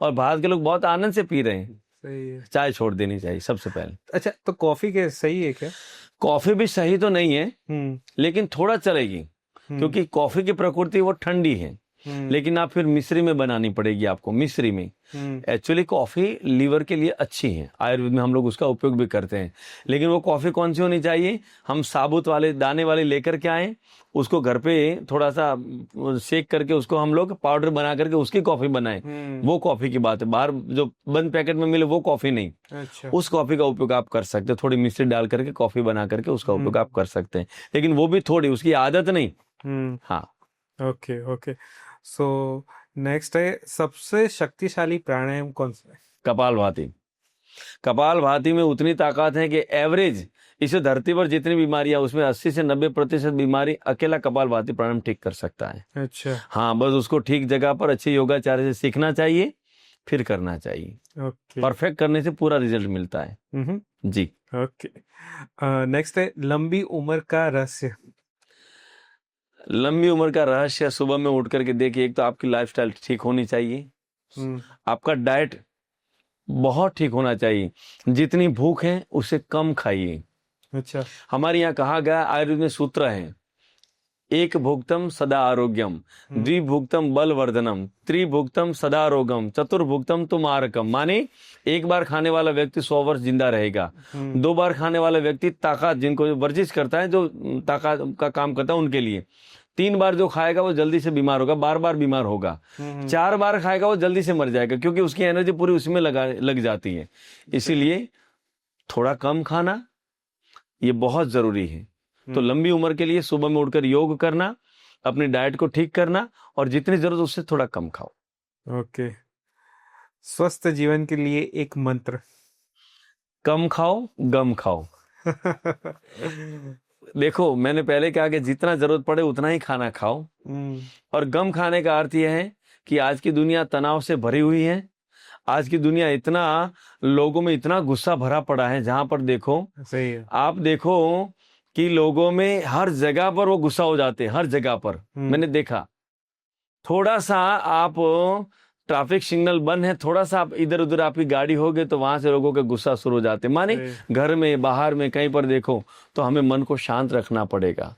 और भारत के लोग बहुत आनंद से पी रहे हैं। सही है। चाय छोड़ देनी चाहिए सबसे पहले। अच्छा, तो कॉफी के सही है क्या? कॉफी भी सही तो नहीं है, लेकिन थोड़ा चलेगी, क्योंकि कॉफी की प्रकृति वो ठंडी है। लेकिन आप फिर मिश्री में बनानी पड़ेगी आपको, मिश्री में। एक्चुअली कॉफी लीवर के लिए अच्छी है, आयुर्वेद में हम लोग उसका उपयोग भी करते हैं। लेकिन वो कॉफी कौन सी होनी चाहिए, हम साबुत वाले दाने वाले लेकर के आए, उसको घर पे थोड़ा सा सेक करके उसको हम लोग पाउडर बना करके उसकी कॉफी बनाएं, वो कॉफी की बात है। बाहर जो बंद पैकेट में मिले वो कॉफी नहीं। अच्छा। उस कॉफी का उपयोग आप कर सकते हैं, थोड़ी मिश्री डाल करके कॉफी बना करके उसका उपयोग आप कर सकते हैं, लेकिन वो भी थोड़ी, उसकी आदत नहीं। हाँ। Okay okay. सो नेक्स्ट है, सबसे शक्तिशाली प्राणायाम कौन सा है? कपालभाति। कपालभाति में उतनी ताकत है कि एवरेज इस धरती पर जितनी बीमारियां उसमें 80 से 90% बीमारी अकेला कपालभाति प्राणायाम ठीक कर सकता है। अच्छा। हाँ, बस उसको ठीक जगह पर अच्छे योगाचार्य से सीखना चाहिए, फिर करना चाहिए। ओके। परफेक्ट करने से पूरा रिजल्ट मिलता है। जी। ओके। नेक्स्ट है, लंबी उम्र का रहस्य। लंबी उम्र का रहस्य, सुबह में उठ करके देखिए, एक तो आपकी लाइफस्टाइल ठीक होनी चाहिए, आपका डाइट बहुत ठीक होना चाहिए, जितनी भूख है उससे कम खाइए। अच्छा। हमारे यहाँ कहा गया, आयुर्वेद में सूत्र है, एक भुक्तम सदा आरोग्यम, द्विभुक्तम बलवर्धनम, त्रिभुक्तम सदा रोगम, चतुर्भुक्तम तुमारकम। माने एक बार खाने वाला व्यक्ति 100 वर्ष जिंदा रहेगा, 2 बार खाने वाला व्यक्ति ताकत, जिनको वर्जिश करता है, जो ताकत का काम करता है उनके लिए, 3 बार जो खाएगा वो जल्दी से बीमार होगा, बार बार बीमार होगा, 4 बार खाएगा वो जल्दी से मर जाएगा, क्योंकि उसकी एनर्जी पूरी उसमें लग जाती है। इसीलिए थोड़ा कम खाना ये बहुत जरूरी है। तो लंबी उम्र के लिए सुबह में उठकर योग करना, अपनी डाइट को ठीक करना, और जितनी जरूरत उससे थोड़ा कम खाओ। ओके। स्वस्थ जीवन के लिए एक मंत्र। कम खाओ, गम खाओ। देखो, मैंने पहले कहा कि जितना जरूरत पड़े उतना ही खाना खाओ, और गम खाने का अर्थ यह है कि आज की दुनिया तनाव से भरी हुई है। आज की दुनिया इतना, लोगों में इतना गुस्सा भरा पड़ा है, जहां पर देखो, सही है। आप देखो कि लोगों में हर जगह पर वो गुस्सा हो जाते हैं, हर जगह पर मैंने देखा। थोड़ा सा आप, ट्रैफिक सिग्नल बंद है, थोड़ा सा आप इधर उधर आपकी गाड़ी हो गई तो वहां से लोगों के गुस्सा शुरू हो जाते हैं। माने घर में, बाहर में, कहीं पर देखो, तो हमें मन को शांत रखना पड़ेगा।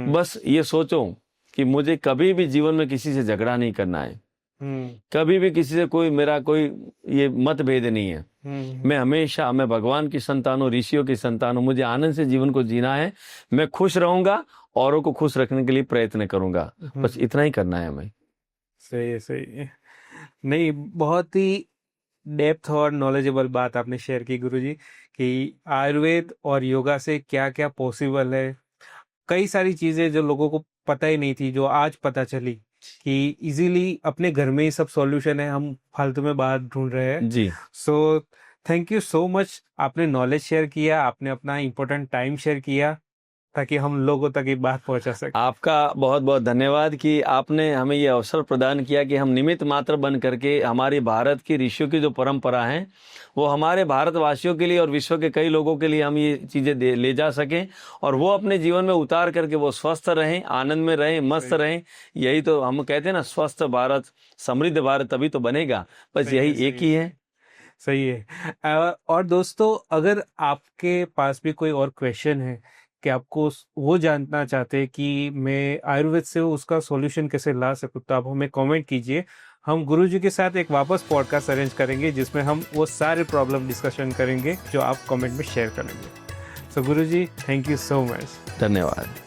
बस ये सोचो कि मुझे कभी भी जीवन में किसी से झगड़ा नहीं करना है, कभी भी किसी से मेरा कोई ये मतभेद नहीं है। मैं भगवान की संतान हूँ, ऋषियों की संतान हूँ, मुझे आनंद से जीवन को जीना है, मैं खुश रहूंगा, औरों को खुश रखने के लिए प्रयत्न करूंगा, बस इतना ही करना है हमें। सही है, सही है। नहीं, बहुत ही डेप्थ और नॉलेजेबल बात आपने शेयर की गुरुजी, कि आयुर्वेद और योगा से क्या क्या पॉसिबल है। कई सारी चीजें जो लोगों को पता ही नहीं थी, जो आज पता चली कि इजीली अपने घर में ही सब सॉल्यूशन है, हम फालतू में बाहर ढूंढ रहे हैं। जी। So thank you so much, आपने नॉलेज शेयर किया, आपने अपना इम्पोर्टेंट टाइम शेयर किया, ताकि हम लोगों तक ये बात पहुंचा सके। आपका बहुत बहुत धन्यवाद कि आपने हमें ये अवसर प्रदान किया कि हम निमित्त मात्र बन करके हमारी भारत की ऋषियों की जो परंपरा है वो हमारे भारतवासियों के लिए और विश्व के कई लोगों के लिए हम ये चीज़ें ले जा सकें और वो अपने जीवन में उतार करके वो स्वस्थ रहें, आनंद में रहें, मस्त रहें। यही तो हम कहते हैं ना, स्वस्थ भारत समृद्ध भारत तभी तो बनेगा। बस यही एक ही है। सही है। और दोस्तों, अगर आपके पास भी कोई और क्वेश्चन है कि आपको वो जानना चाहते हैं कि मैं आयुर्वेद से उसका सॉल्यूशन कैसे ला सकूं, तो आप हमें कमेंट कीजिए। हम गुरुजी के साथ एक वापस पॉडकास्ट अरेंज करेंगे जिसमें हम वो सारे प्रॉब्लम डिस्कशन करेंगे जो आप कमेंट में शेयर करेंगे। सो गुरुजी, थैंक यू सो मच। धन्यवाद।